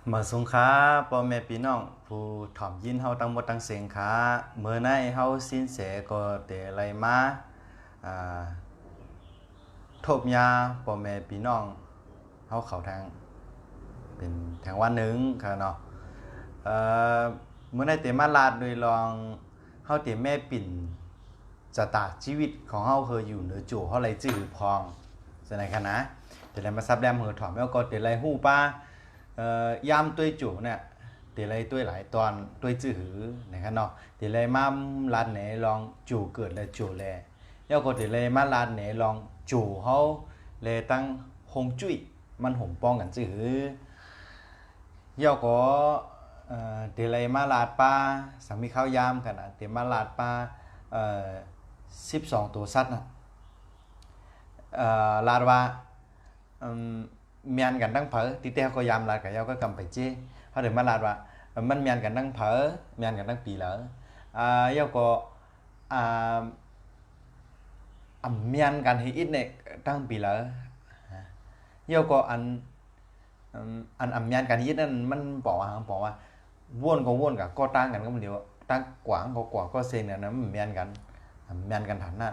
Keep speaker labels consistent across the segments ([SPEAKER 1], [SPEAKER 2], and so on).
[SPEAKER 1] มาสงขาพ่อแม่พี่น้องผู้ถ่อมยินเฮาตั้งหมดตั้งเสียงขาเมื่อในเฮาสิ้นเสก็เตไรมาอ่าทบยาพ่อแม่พี่น้องเฮาเข้าทางเป็นทางวันหนึ่งค่ะเนาะเอ่อเมื่อในเตมาลาดโดยลองเฮาเตแม่ปิ่นจะตากชีวิตของเฮาเคยอยู่เหนือจู่เฮาไรจื้อพองใช่ไหมคะนะแต่แล้วมาซับแดมเฮอถ่อมแล้วก็เตไรฮู้ป้ายามตัวจู่เนี่ยเตไรตัวหลายตอนตัวจื้อหือนะครับเนาะเตไรมาลาดไหนลองจู่เกิดและจู่แลแล้วก็เตไรมาลาดไหนลองจู่เฮาแลตั้งฮงจุ้ยมันห่มป้องกันจื้อหือยาก็เตไรมาลาดปลาสังมีข้าวยามกันนะเตมาลาดปลา12ตัวสัตว์นะลาดว่าเมียนกันตั้งเผอที่เต้ก็ยามลาดกับเยาก็กำไปเจ้เขาเดี๋ยวมาลาดว่ามันเมียนกันตั้งเผอเมียนกันตั้งปีเหลอเยาก็เมียนกันให้อิดเนี่ยตั้งปีเหลอเยาก็อันเมียนกันให้อิดนั่นมันบอกว่าว่นก็ว่นกับก็ตั้งกันก็มันเดียวตั้งกว่างก็กว่าก็เซนเนี่ยนะมันเมียนกันฐานหน้า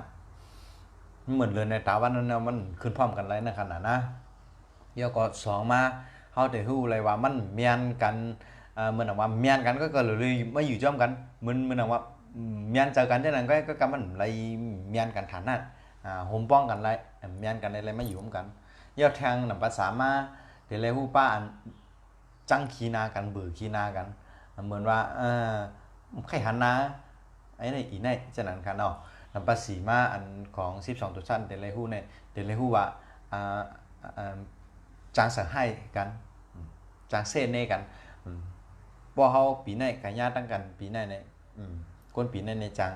[SPEAKER 1] เหมือนเลยในตาวันนั้นมันขึ้นพร้อมกันเลยนะขนาดนะเดี๋ยวก็สองมาเขาจะรู้เลยว่ามันเมียนกันเหมือนว่าเมียนกันก็เลยไม่อยู่จ้อมกันเหมือนว่าเมียนเจอกันที่นั่นก็กำมันเลยเมียนกันฐานนั้นโฮมป้องกันเลยเมียนกันอะไรไม่อยู่ร่วมกันเดี๋ยวทางหนังภาษามาเดี๋ยวเลยฮู้ป้าอันจังขีนากันเบื่อขีนากันเหมือนว่าใครหันนาไอ้นี่อีนี่ฉะนั้นกันเนาะนำภาษีมาอันของ12ตัวชั้นเดี๋ยวเลยฮู้เนี่ยเดี๋ยวเลยฮู้ว่าจางสังให้กันจางเส้นเน่กันพอเขาปีในกันญาตั้งกันปีในเนี่ยคนปีในในจาง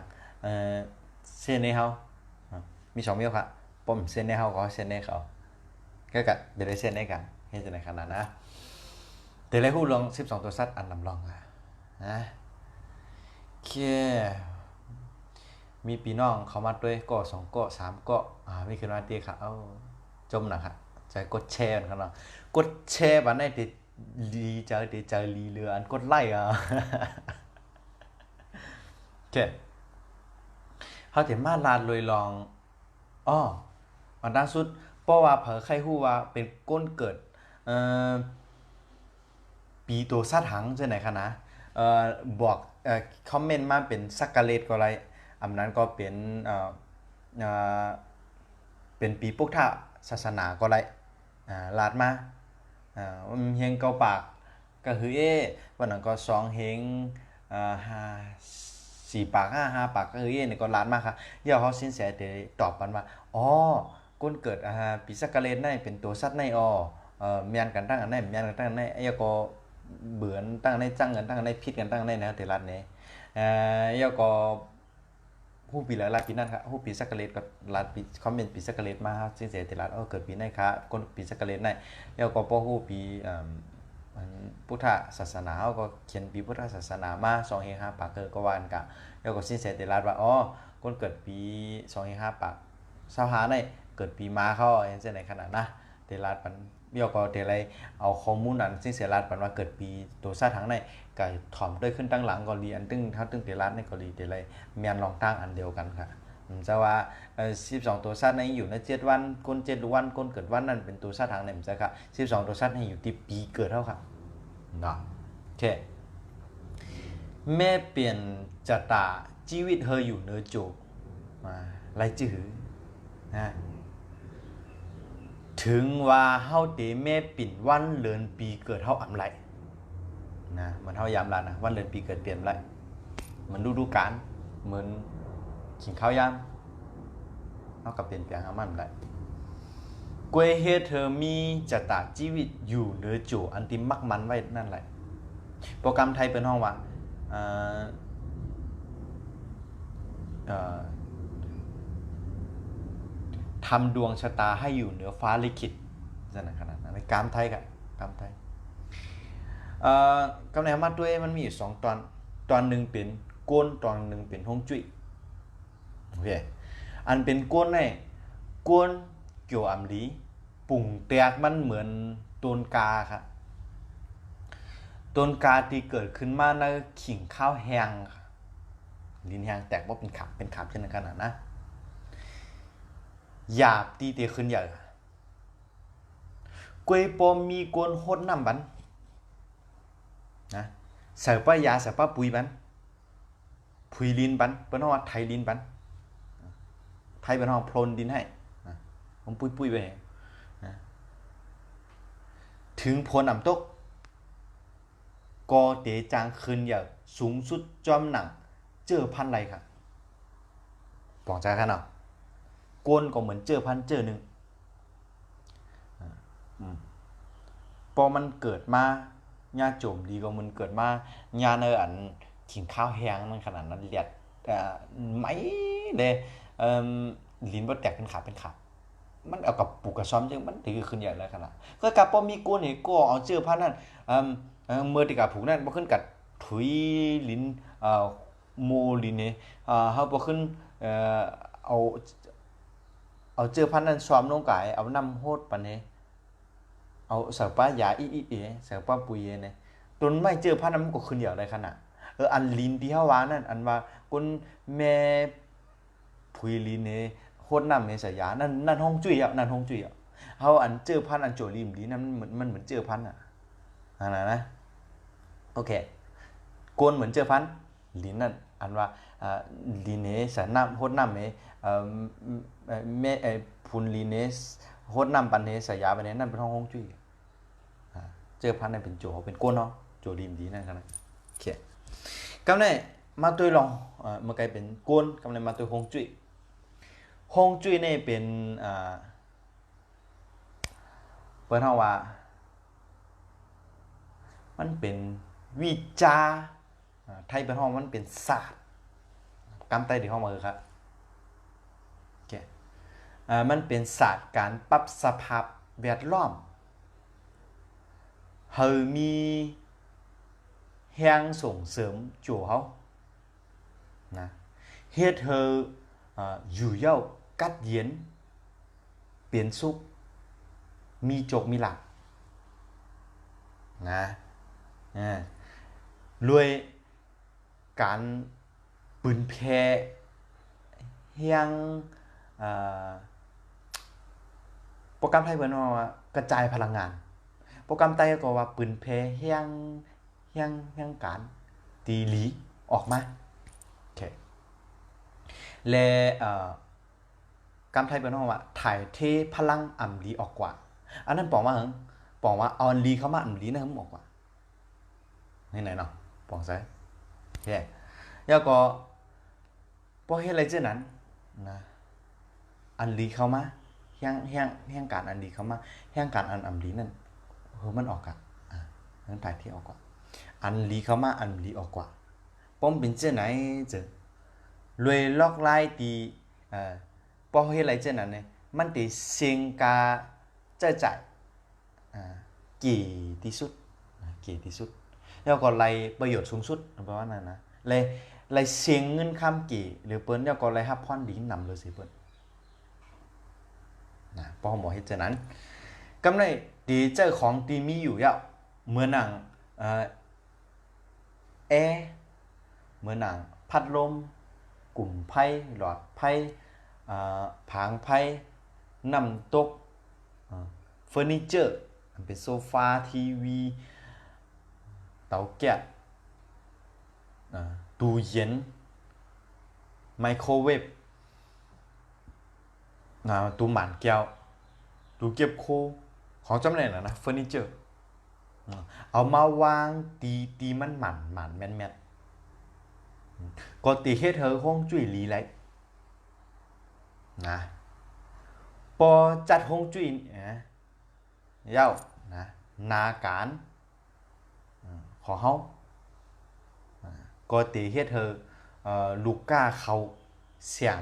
[SPEAKER 1] เส้นเน่เขามีสองเมียวครับปมเส้นเน่เขาก็เส้นเน่เขาก็กัดเดี๋ยวได้เส้นเน่กันให้จะในขนาดนะเดี๋ยวเลยฮู้ลอง12ตัวสัตว์อันลำลองนะแค่มีปีน้องเขามาด้วยก็2ก็3ก็มีขึ้นมาตีค่ะเอาจมนะครับจะกดแชร์กันเนาะกดแชร์บันได้ติดลีเจอลีเรืออันกดไล่โอเคเขาถึงมาลาดเลยลองอันล่าสุดเพราะว่าเผอใครฮู้ว่าเป็นก้นเกิดปีตัวซาถังใช่ไหนคะนะบอกคอมเมนต์มาเป็นสักกะเลตก็ไรอันนั้นก็เป็นปีพุทธศาสนาก็ไรลาดมาเฮงเกาปากก็คือวันนั้นก็2เฮงห้า4 ปาก5 ปากก็คือเนี่ยก็ลาดมากครับเดี๋ยวเขาสินแสเดี๋ยวตอบกันว่าก้นเกิดปีสักกะเลนได้เป็นตัวสัตว์ในเมียนกันตั้งอันไหนเมียนกันตั้งอันไหนไอ้ก็เบือนตั้งอันไหนจังกันตั้งอันไหนพิษกันตั้งอันไหนนะแต่ลาดเนี่ยไอ้ก็ผู้ปีละลาปีนั้นครับผู้ปีสักกะเลตก็ลาปีคอมเมนต์ปีสักกะเลตมาสินแสแต่ลาดเกิดปีไหนครับก้นปีสักกะเลตได้แล้วก็พอผู้ปีพุทธศาสนาเขาก็เขียนปีพุทธศาสนามา2เฮง5 ปากก็วานกะแล้วก็สินแสแต่ลาดว่าคนเกิดปี2เฮง5 ปากชาวหาในเกิดปีม้าเขาเห็นเส้นในขนาดนะเตลาดปันเบี้ยวก็เตลัยเอาข้อมูลนั้นสินแสลาดปันว่าเกิดปีตัวซาทั้งในก็ถ่อมด้วยขึ้นตั้งหลังก็รีอันตึ้งเท่าตึ้งเตลาดในก็รีเตลัยเมียนลองตั้งอันเดียวกันค่ะจะว่า12ตัวซาในอยู่ใน7 วันคน7 วันคนเกิดวันนั้นเป็นตัวซาทั้งในมันจะค่ะ12ตัวซาในอยู่ที่ปีเกิดเท่าค่ะเนาะโอเคแม่เปลี่ยนจะตาชีวิตเธออยู่เนื้อโจมาไรจื้อนะถึงว่าเฮาเตแม่ปิ่นวันเลือนปีเกิดเฮาอำไรนะมันเฮายามลานะวันเลือนปีเกิดเปลี่ยนไรเหมือนฤดูกาลเหมือนกินข้าวยามเฮากับเปลี่ยนแปลงเอามันได้กวยเฮเธอมีจะตาชีวิตอยู่เนื้อโจอันที่มักมันไว้นั่นแหละโปรแกรมไทยเป็นห้องว่าทำดวงชะตาให้อยู่เหนือฟ้าลิขิตนั่นขนาดนั้นในกามไทยกับกามไทยกำเนิดมาด้วยมันมีอยู่2 ตอนหนึ่งเป็นก้นตอนหนึ่งเป็นฮงจุ้ยโอเคอันเป็นก้นเนี่ยก้นเกี่ยวอำลีปุ่งแตกมันเหมือนต้นกาครับ ต้นกาที่เกิดขึ้นมาในขิงข้าวแห้งลิ้นแห้งแตกว่าเป็นขาบเช่นนั้นขนาดนะหยาบตีเตะขึ้นใหญ่กวยปอมีกวนโคตรน้ำบันนะใส่ป้ายาใส่ป้าปุยบันพุยลินบันเป็นห้องไทยลินบันไทยเป็นห้องโพลนดินให้ผมปุยไปนะถึงพลอ่ำตกก็เตะจางขึ้นอย่างสูงสุดจอมหนังเจอพันไรครับปองใจขนาดก้นก็เหมือนเจอพันเจอหนึ่งพอมันเกิดมาญาโจมดีก็มันเกิดมาญาเนออันกินข้าวแห้งมันขนาดนั้นเลียดไม่เลยลิ้นบ่แตกเป็นขามันเอากับปูกระซ้อมจังมันถือขึ้นใหญ่เลยขนาดก็กับพอมีก้นนี่ก็เอาเจอพันนั่นเมื่อที่กับผูกนั่นบ่ขึ้นกัดถุยลิ้นโมลิ้นนี่เฮาบ่ขึ้นเอาเจอพันนั้นซ้อมลงกายเอาน้ำโหดปานนี้เอาเสือป้ายาอีเสือป้าปุยเนี่ยต้นไม้เจอพันนั้นมันก็ขึ้นใหญ่เลยขนาดอันลิ้นที่เฮาว่านั่นอันว่าคนแม่พุยลิ้นนี่โหดน้ำนี่สยานั่นห้องจุ้ยอ่ะนั่นห้องจุ้ยอ่ะเฮาอันเจอพันอันโจลิมลิ้นนั้นมันเหมือนเจอพันอ่ะนะโอเคกวนเหมือนเจอพันลิ้นนั่นอันว่าลิ้นนี่สน้ำโหดน้ำนี่แม่พุนลิ้นนี่โหดน้ำปันนี่สยาปันนี่นั่นเป็นห้องจุ้ยเจอพันนั่นเป็นโจเป็นกวนเนาะโจลิมลิ้นนั่นกันนะโอเคกำเนิดมาตัวลองเมื่อกี้เป็นกวนกำเนิดมาตัวห้องจุ้ยนี่เป็นเปิดเฮาว่ามันเป็นวิจาไทยเป็นห้องมันเป็นศาสตร์กำไตที่ห้องมาคือครับโอเคมันเป็นศาสตร์การปรับสภาพแวดล้อมเฮามีแฮงส่งเสริมจั่วเฮานะเฮ็ดเฮาอยู่เย้ากัดเย็นเปลี่ยนสุขมีโจกมีหลักนะรวยการปืนแพเฮียงโปรแกรมไทยเพิ่นว่ากระจายพลังงานโปรแกรมไทยก็ว่าปืนแพเฮียงการตีหลีออกมาโอเคและกรรมไทยเพิ่นว่าถ่ายเทพลังอำลีออกกว่าอันนั้นบอกว่าเอาอันลีเข้ามาอำลีนะออกกว่าไหนเนาะปองใส่โอเคแล้วก็พอเฮ็ดอะไรเจ้านั้นนะอันลีเข้ามาแห่งการอันลีเข้ามาแห่งการอันอำลีนั่นมันออกกันมันถ่ายที่ออกกว่าอันลีเข้ามาอันลีออกกว่าป้อมเป็นเจ้าไหนเจอรวยลอกไล่ตีพอเฮ็ดอะไรเจ้านั้นเนี่ยมันติเสียงกาเจ้าจ่ายกี่ที่สุดแล้วก็ไล่ประโยชน์สูงสุดประมาณนั้นนะไล่เสียงเงินคำกี่หรือเปิ้นแล้วก็ไล่รับพรดีนำเลยสิเปิ้นนะพอหมอเฮ็ดจังนั้นกำไรดีเจ้าของที่มีอยู่ยาวเหมือนหนังแอร์เหมือนหนังพัดลมกลุ่มไพ่หลอดไพ่ผางไพ่น้ำตกเฟอร์นิเจอร์เป็นโซฟาทีวีเตาแก๊สตู้เย็นไมโครเวฟตู้หมานแก้วตู้เก็บโคของจำเป็นนะเฟอร์นิเจอร์เอามาวางตีมันหมันแม่นก็ตีเฮ็ดเธอห้องจุ้ยหลีไรนะพอจัดห้องจุ้ยเย้านะนาการของเฮาก็ตีเฮ็ดเธอลูกก้าเขาเสียง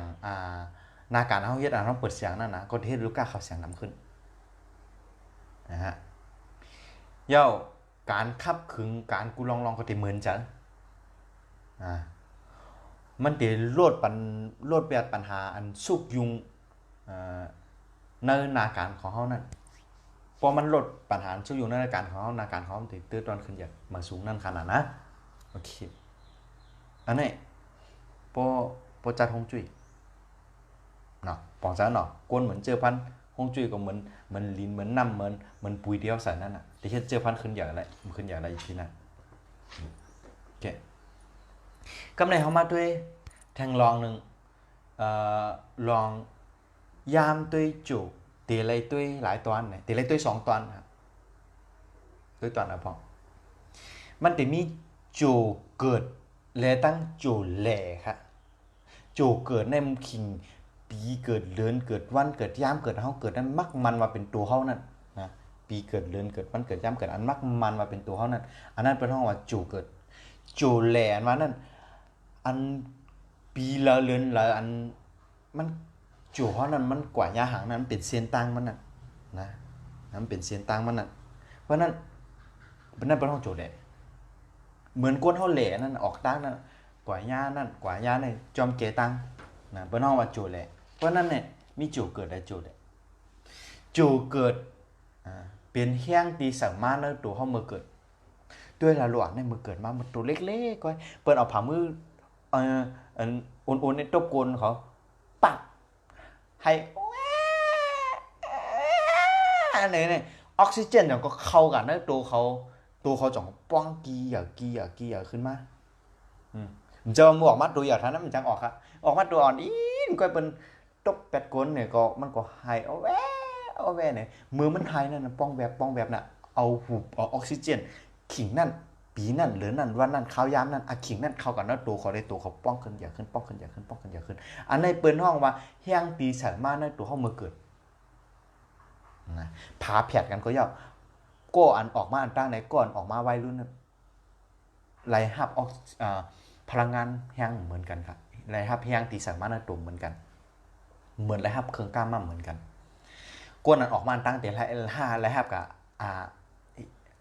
[SPEAKER 1] นาการเฮาเฮ็ดเฮาเปิดเสียงนั่นนะก็เฮ็ดลูกก้าเขาเสียงนำขึ้นนะฮะเย้าการขับขึงการกูลองก็ติเหมือนจังมันติโลดแปดปัญหาอันสุกยุงในนาการของเฮานั่น พอมันลดปัญหาช่วงอยู่ในอาการของเขาอาการของเขาตื้อตอนขึ้นอยากมาสูงนั่นขนาดนะโอเคอันนี้พอจัดฮงจุ้ยเนาะปองซะเนาะกวนเหมือนเจอพันฮงจุ้ยก็เหมือนลิ้นเหมือนน้ำเหมือนปุ๋ยเดียวใส่นั่นน่ะแต่เจอพันขึ้นอย่างไรมันขึ้นอย่างไรอีกทีน่ะโอเคกำไรเขามาด้วยแทงลองหนึ่งลองยามด้วยจุตีไรด้วยหลายตอนไหนตีไรด้วย2 ตอนครับด้วยตอนนะพ่อมันจะมีจูเกิดและตั้งจูแหล่ครับจูเกิดในมุขิงปีเกิดเดือนเกิดวันเกิดยามเกิดเฮาเกิดนั้นมักมันว่าเป็นตัวเฮานั่นนะปีเกิดเดือนเกิดวันเกิดยามเกิดอันมักมันว่าเป็นตัวเฮานั่นอันนั้นเป็นห้องว่าจูเกิดจูแหล่อันว่านั่นอันปีละเดือนละอันมันจูเฮานั่นมันกว่ายาหางนั้นเป็นเสียนตังมันน่ะนะนั้นเป็นเสียนตังมันน่ะเพราะนั้นเป็นห้องจูแหล่เหมือนก้นเฮาแหล่นั่นออกตังนั่นกว่ายานั่นกว่ายาในจอมเกตังนะเป็นห้องว่าจูแหล่เพราะนั้นเนี่ยมีจูเกิดได้จูแหล่จูเกิดเป็นแห้งตีสามารถในตัวเฮาเมื่อเกิดด้วยละหลวงในมือเกิดมามันตัวเล็กๆก้อยเปิดเอาผ่ามืออุ่นๆในตบกลเขาปักให้อันไหนเนี่ยออกซิเจนอย่างก็เข้ากันในตัวเขาจ่องป้องกีอย่าขึ้นมามันจะมาออกมาตัวอย่างท่านั้นมันจังออกครับออกมาตัวอ่อนอีนก็เป็นตบแปดกลเนี่ยก็มันก็หายเอาแว่เนี่ยมือมันหายนั่นป้องแบบน่ะเอาหูเอาออกซิเจนขิงนั่นปีนั่นหรือนั่นวันนั่นข้าวยามนั่นอะขิงนั่นเข้ากันแล้วตัวเขาได้ตัวเขาป้องขึ้นอย่าขึ้นป้องขึ้นอย่าขึ้นอันในเปิ้นห้องว่าแห้งตีสามารถในตัวห้องมือเกิดนะพาแผดกันก็ยาวก็อันออกมาอันตั้งในก่อนออกมาวัยรุ่นไล่หับออกพลังงานแห้งเหมือนกันครับไล่หับแห้งตีสามารถในตัวเหมือนกันเหมือนไล่หับเครื่องกล้ามมาเหมือนกันก้นอันออกมาอันตั้งแต่ไล่หับกับ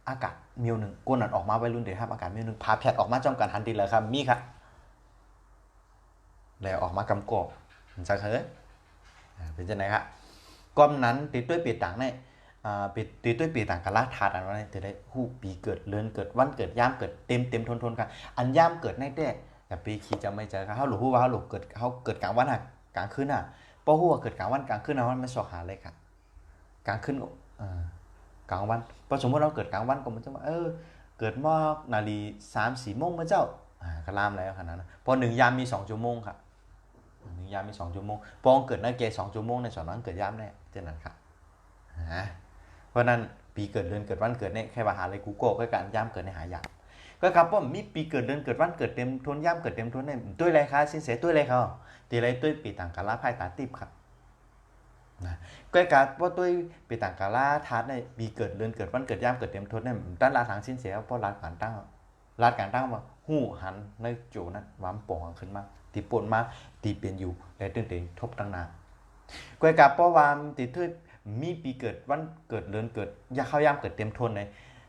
[SPEAKER 1] อากาศมิวหนึ่งก้นอันออกมาวัยรุ่นเดี๋ยวหับอากาศมิวหนึ่งพาแผดออกมาจอมกันทันทีเลยครับมีครับแล้วออกมากำกอบจะเฮ้ยเป็นจังไหนครับก้อนนั้นติดด้วยปีต่างเนี่ยติดด้วยปีต่างกันละธาตุอันนั้นจะได้หูปีเกิดเดือนเกิดวันเกิดย่ามเกิดเต็มทนกันอันย่ามเกิดในแต่แต่ปีขีจะไม่เจอเขาหลุดหูว่าเขาหลุดเกิดกลางวันอ่ะกลางคืนอ่ะเพราะหูว่าเกิดกลางวันกลางคืนมันไม่สอกหาเลยครับกลางคืนกลางวันพอสมมติเราเกิดกลางวันก็มันจะว่าเกิดมอกนาฬิ3-4 โมงเมื่อเจ้าก็ล่ามแล้วขนาดนั้นพอ1 ยามมี2 ชั่วโมงครับ1 ยามมี2 ชั่วโมงพอเกิดนั่นเกย์2 ชั่วโมงในสอนนั้นเกิดยามแน่เช่นนั้นครับเพราะนั้นปีเกิดเดือนเกิดวันเกิดเนี่ยแค่ว่าหาเลยกูโก้ก็การย่ามเกิดในหายามก็ครับว่ามีปีเกิดเดือนเกิดวันเกิดเต็มทนย่ามเกิดเต็มทนเนี่ยด้วยอะไรคะสินเสียด้วยอะไรเขาตีอะไรด้วยปีต่างกาลาไพ่ตาติบครับนะก็การว่าด้วยปีต่างกาลาทัดในปีเกิดเดือนเกิดวันเกิดย่ามเกิดเต็มทนเนี่ยด้านลาทางสินเสียเพราะรัดการตั้งว่าหู้หันในโจนั้นวามป่องขึ้นมาตีปนมาตีเปลี่ยนอยู่และตื่นเต้นทบตั้งนานก็การเพราะว่าตีด้วยมีปีเกิดวันเกิดเดือนเกิดยาเข้ายามเกิดเต็มทนใน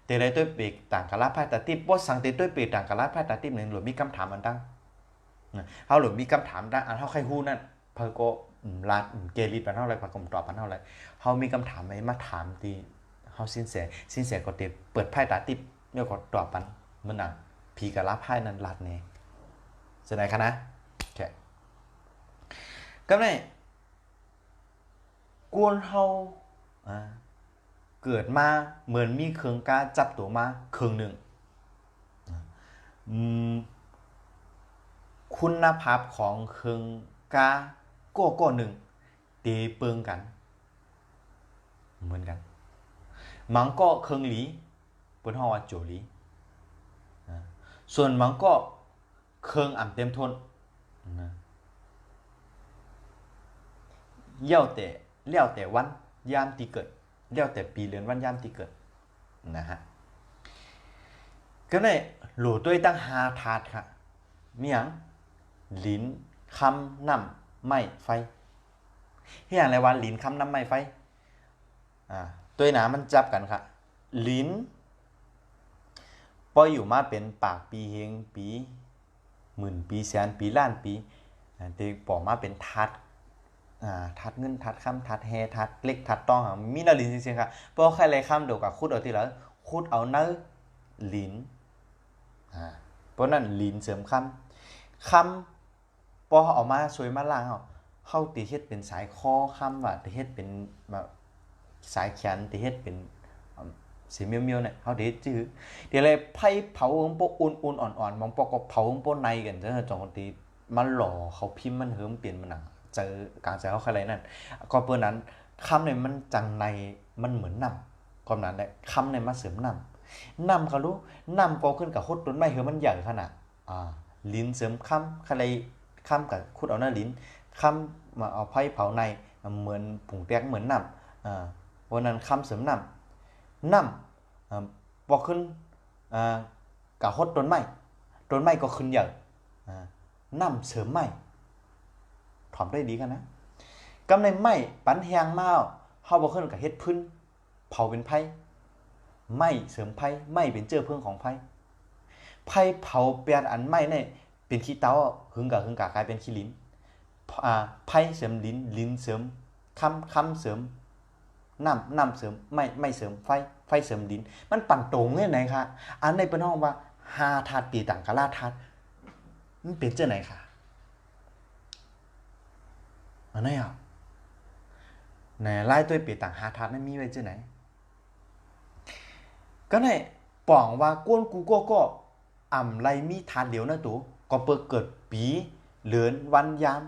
[SPEAKER 1] แต่ไรตัวปีต่างกาลาไพ่ตาติบว่าสังเตตัวปีต่างกาลาไพ่ตาติบหนึ่งหรือมีคำถามมันตั้งเขาหรือมีคำถามได้อันเขาใครฮู้นั่นเพอก็ลาดเกลิดปันเท่าไรพากลมตอบปันเท่าไรเขามีคำถามไหมมาถามตีเขาสินเสียก็เตเปิดไพ่ตาติบเนี่ยก็ตอบปันเมื่อนั้นพีกาลาไพ่นั้นลาดเนี่ยจะไหนคะนะแค่ก็ไงกวนเฮาเกิดมาเหมือนมีเครื่องกาจับตัวมาเครื่องหนึ่งคุณภาพของเครื่องกาก็หนึ่งตีเปิงกันเหมือนกันมังก็เครื่องหลีเปิ้นฮ้อว่าโจหลีส่วนมังก็เครื่องอ่ำเต็มทนเลี้ยวแต่วันยามที่เกิดเลี้ยวแต่ปีเดือนวันยามที่เกิดนะฮะก็เลยหลู่ด้วยตั้ง5 ธาตุค่ะมีหยังลิ้นคำน้ำไม้ไฟเฮียอะไรวะลิ้นคำน้ำไม้ไฟตัวหนามันจับกันค่ะลิ้นปล่อยอยู่มาเป็นปากปีเฮงปีหมื่นปีแสนปีล้านปีแต่ปอกมาเป็นธาตุ ทัดเงินทัดค่ำทัดแฮทัดเล็กทัดต้องมีนาลินจริงๆครับเพราะใครเลยค่ำเดียวกับคุดเอาทีละคุดเอาเนื้อลินเพราะนั้นลินเสริมค่ำพอเอามาสวยมาล่างเข้าตีเฮ็ดเป็นสายคอค่ำว่าตีเฮ็ดเป็นแบบสายแขนตีเฮ็ดเป็นสีเมียวๆเนี่ยเขาเด็ดจื้อเดี๋ยวเลยไพ่เผาของพวกอุ่นๆอ่อนๆมองพวกก็เผาของพวกในกันเจ้าจองตีมันหล่อเขาพิมพ์มันเหิมเปลี่ยนมันหนังเจอกลางใจเขาอะไรนั่นก็เพื่อนั้นคำเนี่ยมันจังในมันเหมือนนำความนั้นแหละคำเนี่ยมาเสริมนำเขารู้นำก็ขึ้นกับคุดต้นไม้เหิมมันใหญ่ขนาดลิ้นเสริมคำอะไรคำกับคุดเอาหน้าลิ้นคำมาเอาไพ่เผาในเหมือนผงแตกเหมือนนำเพราะนั้นคำเสริมนำพอขึ้นกับคุดต้นไม้ก็ขึ้นใหญ่นำเสริมไม้ถอมได้ดีกันนะกำในไม้ปันแหงมาเฮาบ่ขึ้นกับเฮ็ดพื้นเผาเป็นไผ่ไม้เสริมไผ่ไม้เป็นเจือเพื่องของไผ่ไผ่เผาเปลี่ยนอันไม้เนี่ยเป็นขี้เตาหึงกะกลายเป็นขี้ลิ้นไผ่เสริมลิ้นเสริมคำเสริมน้ำเสริมไม่เสริมไฟเสริมลิ้นมันปั่นตรงเนี่ยไหนคะอันในเป็นห้องว่า5ธาตุปีต่างกะลาธาตุมันเป็นเจ้าไหนคะอันไหนในไล่ตัวปีต่าง5ธาตุนั้นมีไว้เจ้าไหนก็ในป่องว่าก้นกูก็ไรมีธาตุเดียวนะตู่ก็เปิดเกิดปีเลือนวันยาม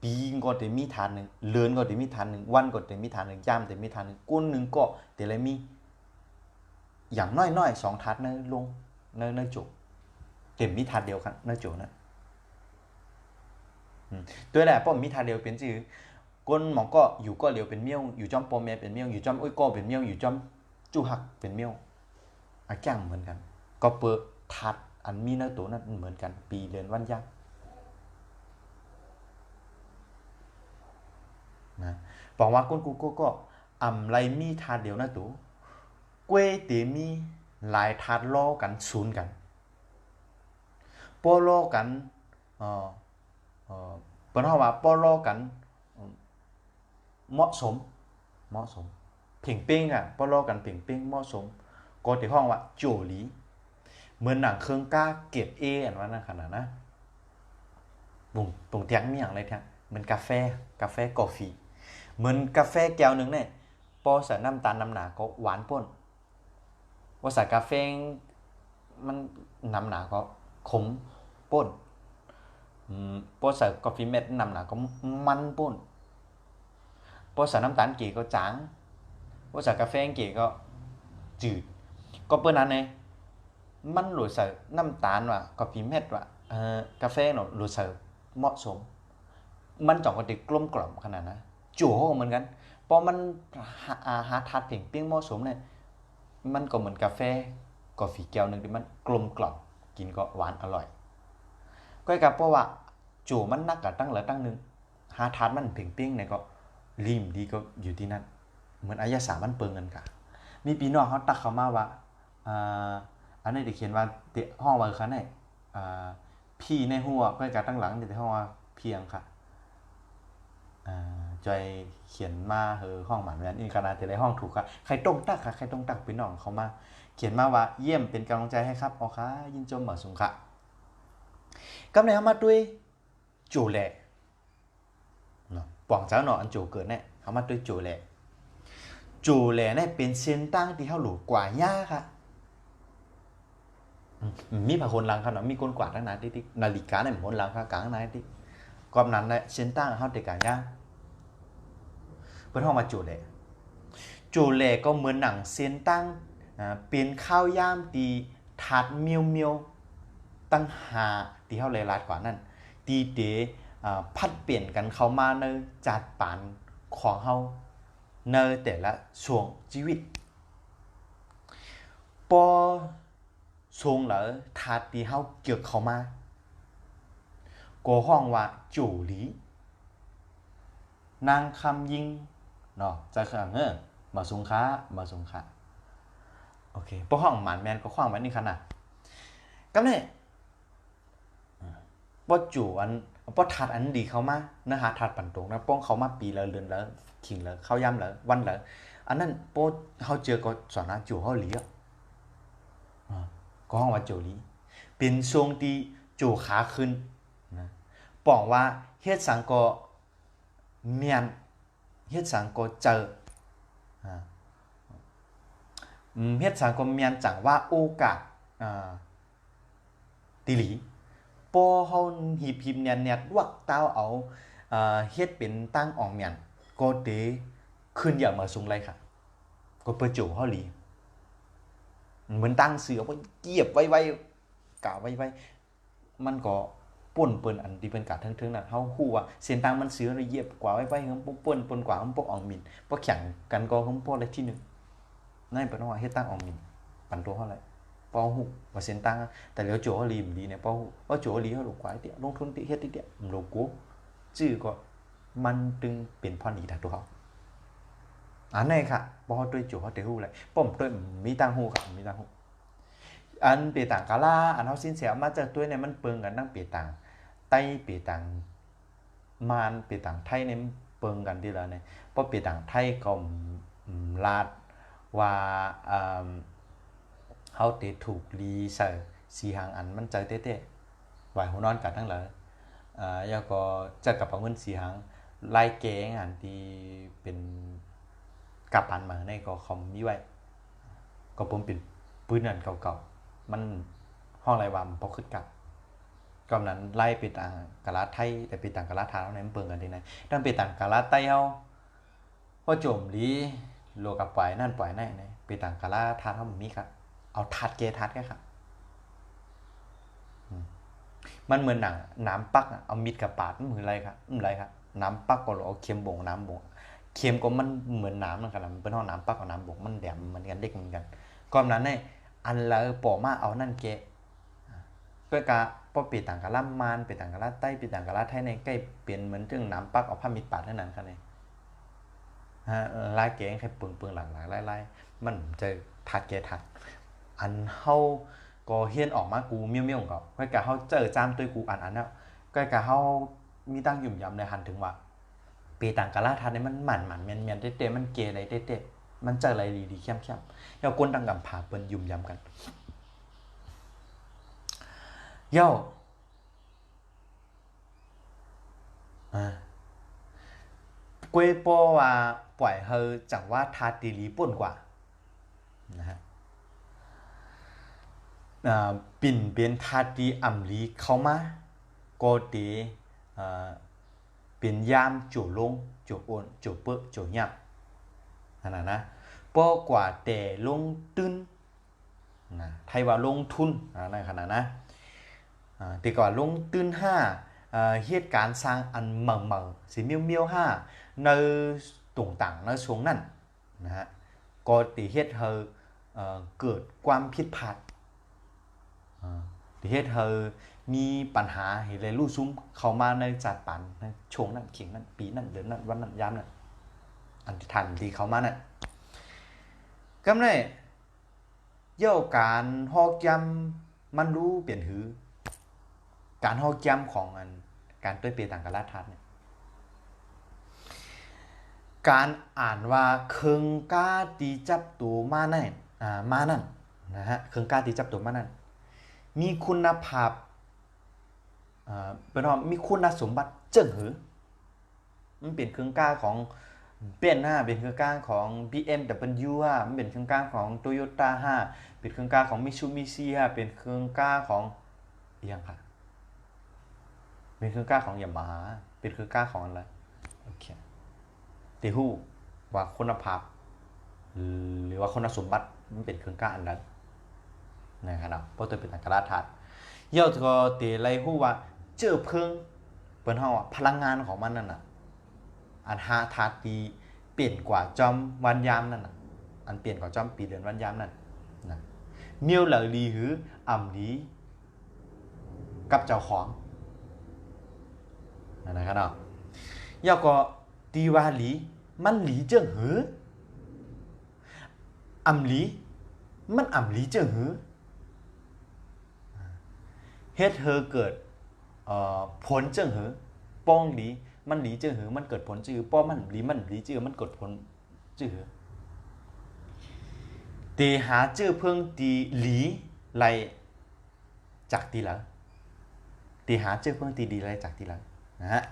[SPEAKER 1] ปีก็จะมีธาตุหนึ่งเลือนก็จะมีธาตุหนึ่งวันก็จะมีธาตุหนึ่งยามจะมีธาตุหนึ่งก้นหนึ่งก็แต่ละมีอย่างน้อย2ธาตุในลงในจุเต็มมีธาตุเดียวกันในจุนะตัวแหละป้อมมีธาตุเดียวเป็นจื่อก้นหมองก็อยู่ก็เหลียวเป็นเมี่ยวอยู่จอมปอมแม่เป็นเมี่ยวอยู่จอมอ้อยก็เป็นเมี่ยวอยู่จอมจูหักเป็นเมี่ยวแก้งเหมือนกันก็เปิดทัดอันมีเนื้อตัวนั้นเหมือนกันปีเดือนวันยากนะบอกว่าก้นกูก็ไรมีทัดเดียวนะตัวกล้วยเตมีหลายทัดล้อกันศูนย์กันปอล้อกันเปิ้นเฮาว่าปอล้อกันเหมาะสมเพ่งเป้งปอล้อกันเพ่งเป้งเหมาะสมก็ที่ห้องว่าโจหลีเหมือนหนังเครื่องกล้าเกรด A อันว่านั่นขนาดนะปุ่งเตียงมีอย่างไรเตียงเหมือนกาแฟกาแฟเหมือนกาแฟแก้วนึงเนี่ยพอใส่น้ำตาลน้ำหนาก็หวานป่นว่าใส่กาแฟมันน้ำหนาก็ขมป่นพอใส่กาแฟเม็ดน้ำหนาก็มันป่นพอใส่น้ำตาลเก๋ก็จางพอใส่กาแฟเก๋ก็จืดก็เปิ้นนั้นเนี่ยมันหลุดใส่น้ำตาลว่ะกาแฟเม็ดว่ะกาแฟเนาะหลุดใส่เหมาะสมมันจ่องก็ติกลมกล่อมขนาดนะจู่เขาเหมือนกันพอมันหาทัดเพียงเปี้ยงเหมาะสมเนี่ยมันก็เหมือนกาแฟแก้วนึงที่มันกลมกล่อมกินก็หวานอร่อยก็กับเพราะว่าจู่มันนักกับตั้งแล้วตั้งนึงหาทัดมันเพียงเปี้ยงเนี่ยก็ริมดีก็อยู่ที่นั่นเหมือนอายาสามันเปิงกันกะมีปีน้องเขาตักเขามาว่าอันนี้ได้เขียนว่าห้องว่าคันไหนพี่ในหัวก็การตั้งหลังในห้องว่าเพียงค่ะจอยเขียนมาห้องหมันแม่นอีกขนาดแต่ในห้องถูกค่ะใครตรงตักค่ะใครตรงตักพี่น้องเขามาเขียนมาว่าเยี่ยมเป็นกำลังใจให้ครับอ๋อค่ะยินจมเหมือนสงค่ะกำเนิดเขามาด้วยโจแหล่เนาะปองเจ้าเนาะอันโจเกิดเนี่ยเขามาด้วยโจแหล่เนี่ยเป็นเส้นตั้งที่เขาหลูกว่าย่าค่ะมีผาคนลังครับเนาะมีคนกวาดทั้งนั้นที่นาฬิกาเนี่ยคนลังค่ะกลางนั้นที่ความนั้นเนี่ยเส้นตั้งเขาเด็กกันย่าเพื่อนห้องมาจูเล่ก็เหมือนหนังเส้นตั้งเป็นข้าวย่ามตีถาดเมียวตั้งหาที่เขาเลยลาดกว่านั้นตีเดพัดเปลี่ยนกันเข้ามาในจัดปานของเขาในแต่ละช่วงชีวิตพอช่วงแล้วถาดที่เขาเกี่ยวเข้ามาก็ห้องว่าโจหลีนางคำยิงเนาะจะขังมาสงค้าโอเคพวกห้องหมันแมนก็ขว้างไว้นี่ขนาดก็เนี่ยพอจู่อัน พอถัดอันดีเขามาเนื้อหาถัดปันตรงนะป้องเขามาปีละเดือนละขิงละเข้าย่ำละวันละอันนั้นโป้เขาเจอก็สอนนะจู่เขาหลีก็ห้องว่าจู่หลีเป็นช่วงที่จู่ขาขึ้นนะบอกว่าเฮ็ดสังก็เมียนเฮ็ดสังก็เจอเฮ็ดสังก็เมียนจังว่าโอกาสติหลีพอเฮาหีบเนียนวักเต้าเอาเฮ็ดเป็นตั้งอ่องเมียนก็เดขึ้นอย่ามาสูงไรค่ะก็เปิดจู่เฮาหลีเหมือนตั้งเสือว่าเกียบไว้กะไว้มันก็ป่นเปิ้นอันที่เป็นกะทึงๆน่ะเฮาฮู้ว่าเส้นทางมันเสือละเอียบกว่าไว้ๆเปิ้นกว่าพวกอ่องมินพวกแข่งกันก็พวกอะไรที่1นั่นเป็นว่าเฮ็ดตั้งอ่องมินปันตัวเท่าไหร่พอฮู้ว่าเส้นทางแต่แล้วจู่เฮาลีมดีเนี่ยพอฮู้ว่าจู่เฮาลีเฮาลงกว่าเตี้ยลงทุนติเฮ็ดติเตี้ยโลโก้ชื่อก็มันตึงเป็นพรดีทักตัวเฮาอันนี้ค่ะบ่ด้วยจู่เฮาได้ฮู้เลยป้อมด้วยมีตังฮู้ค่ะมีตังฮู้อันเปต่างกาลาอันเฮาสินเสียมาจากตัวเนี่ยมันเปิงกันนั่งเปต่างไต้เปต่างมานเปต่างไทยเนี่ยเปิงกันทีละเนี่ยเพราะเปต่างไทยก็ลาดว่าเฮาติถูกรีเซอร์สีหางอันมันใจเต้ๆไหวหัวนอนกันทั้งหลายแล้วก็จะกับเงินสีหางลายเก๋งอันที่เป็นกับปันมาในก็คอมมีไว้ก็ผมเป็นปืนนั่นเก่าๆมันห้องไรวามพอขึ้นกับกำนั้นไล่ไปต่างกาลาไทยแต่ไปต่างกาลาทาแล้วเนี่ยมันเปิงกันที่ไหนตั้งไปต่างกาลาไต้เฮาพอโจมลีโลกับปล่อยนั่นปล่อยนั่นเนี่ยไปต่างกาลาทาเฮามีครับเอาทัดเกทัดแค่ครับมันเหมือนหนังน้ำปักเอามีดกับปาดมันเหมือนอะไรครับอะไรครับน้ำปักก็เอาเค็มบ่งน้ำบ่งเค็มก็มันเหมือนน้ำนะครับมันเป็นห้องน้ำปักกับน้ำบ่งมันแดมเหมือนกันเด็กเหมือนกันก็นั้นเนี่ยอันละปอมาเอานั่นเกะเพื่อกะพอปีต่างกะล่ามานปีต่างกะล่าใต้ปีต่างกะล่าไทยในใกล้เปลี่ยนเหมือนจึงน้ำปักเอาผ้ามิดปาดนั่นกันเลยลายเกะแค่ปึงหลังไล่มันจะทัดเกะทัดอันเฮาก็เฮียนออกมากูเมี่ยวๆก็ค่อยกะเฮาเจอจามตัวกูอันแล้วก็กะเฮามีตั้งยุ่มยำในหันถึงว่าปีต่างกะล่าทัดนี่มันหมันเมียนเต้ๆมันเกะอะไรเต้ๆมันเจออะไรดีๆเข้มๆแล้วก้นดังกำผาเปิ้นยุ่มยำกันเย่ากวยปอว่าปล่อยเฮอจังว่าทาตีลีป่นกว่านะฮะปิ่นเบียนทาตีอ่ำลีเข้ามาก็ตีเป็นยามโจลงโจโอนโจเปะโจยับนั่นนะปอกว่าแต่ลงตื้นนะไทยว่าลงทุนนั่นขนาดนะแต่ก่อนลงตื้นเหตุการณ์สร้างอันเหม่อสีเมียวในตรงต่างในช่วงนั้นนะฮะก็ตีเหตุเกิดความผิดพลาดตีเหตุมีปัญหาเห็นเลยลู่ซุ้มเข้ามาในจัดปันในช่วงนั้นเข่งนั้นปีนั้นเดือนนั้นวันนั้นยามนั้นอันที่ทันที่เข้ามานั่นก็ไม่ได้เย่าการฮอกยำมันรู้เปลี่ยนหือการฮอกยำของการต้วยเปต่างกาลาทัดเนี่ยการอ่านว่าเคิงกาตีจับตัวมานั่นนะฮะเคิงกาตีจับตัวมานั่นมีคุณภาพเป็นว่ามีคุณสมบัติเจิ้งหือมันเป็นเครื่องกล้าของเป็นเป็นเครื่องกล้าของ BMW มันเป็นเครื่องกล้าของ Toyota เป็นเครื่องกล้าของ Mitsubishi เป็นเครื่องกล้าของอย่างค่ะเป็นเครื่องกล้าของยามาฮ่าเป็นเครื่องกล้าของอะไรโอเคตีหู้ว่าคุณภาพหรือว่าคุณสมบัติมันเป็นเครื่องกล้าอันนั้นนะครับเพราะตัวเป็นอันตรายทัดเย่าก็ตีไรหู้ว่าเจอเพิ่งเปิ้นเฮาพลังงานของมันนั่นน่ะอันหาธาตุที่เปลี่ยนกว่าจอมวันยามนั่นน่ะอันเปลี่ยนกว่าจอมปีเดือนวันยามนั่นนะเมียวเหล่าลีหืออ่ำลีกับเจ้าของนั่นนะครับเนาะเย่าก็ตีว่าหลีมันหลีเจิ้งหืออ่ำลีมันอ่ำลีเจิ้งหือเฮ็ดเธอเกิด ผลเจิ้งหือป้องหลีมันหลีเจิ้งหือมันเกิดผลจื้อป้อมันหลีจื้อมันเกิดผลจื้อตีหาจื้อเพิ่งตีหลีไรจากตีหลังตีหาจื้อเพิ่งตีดีไรจากตีหลังนะฮะ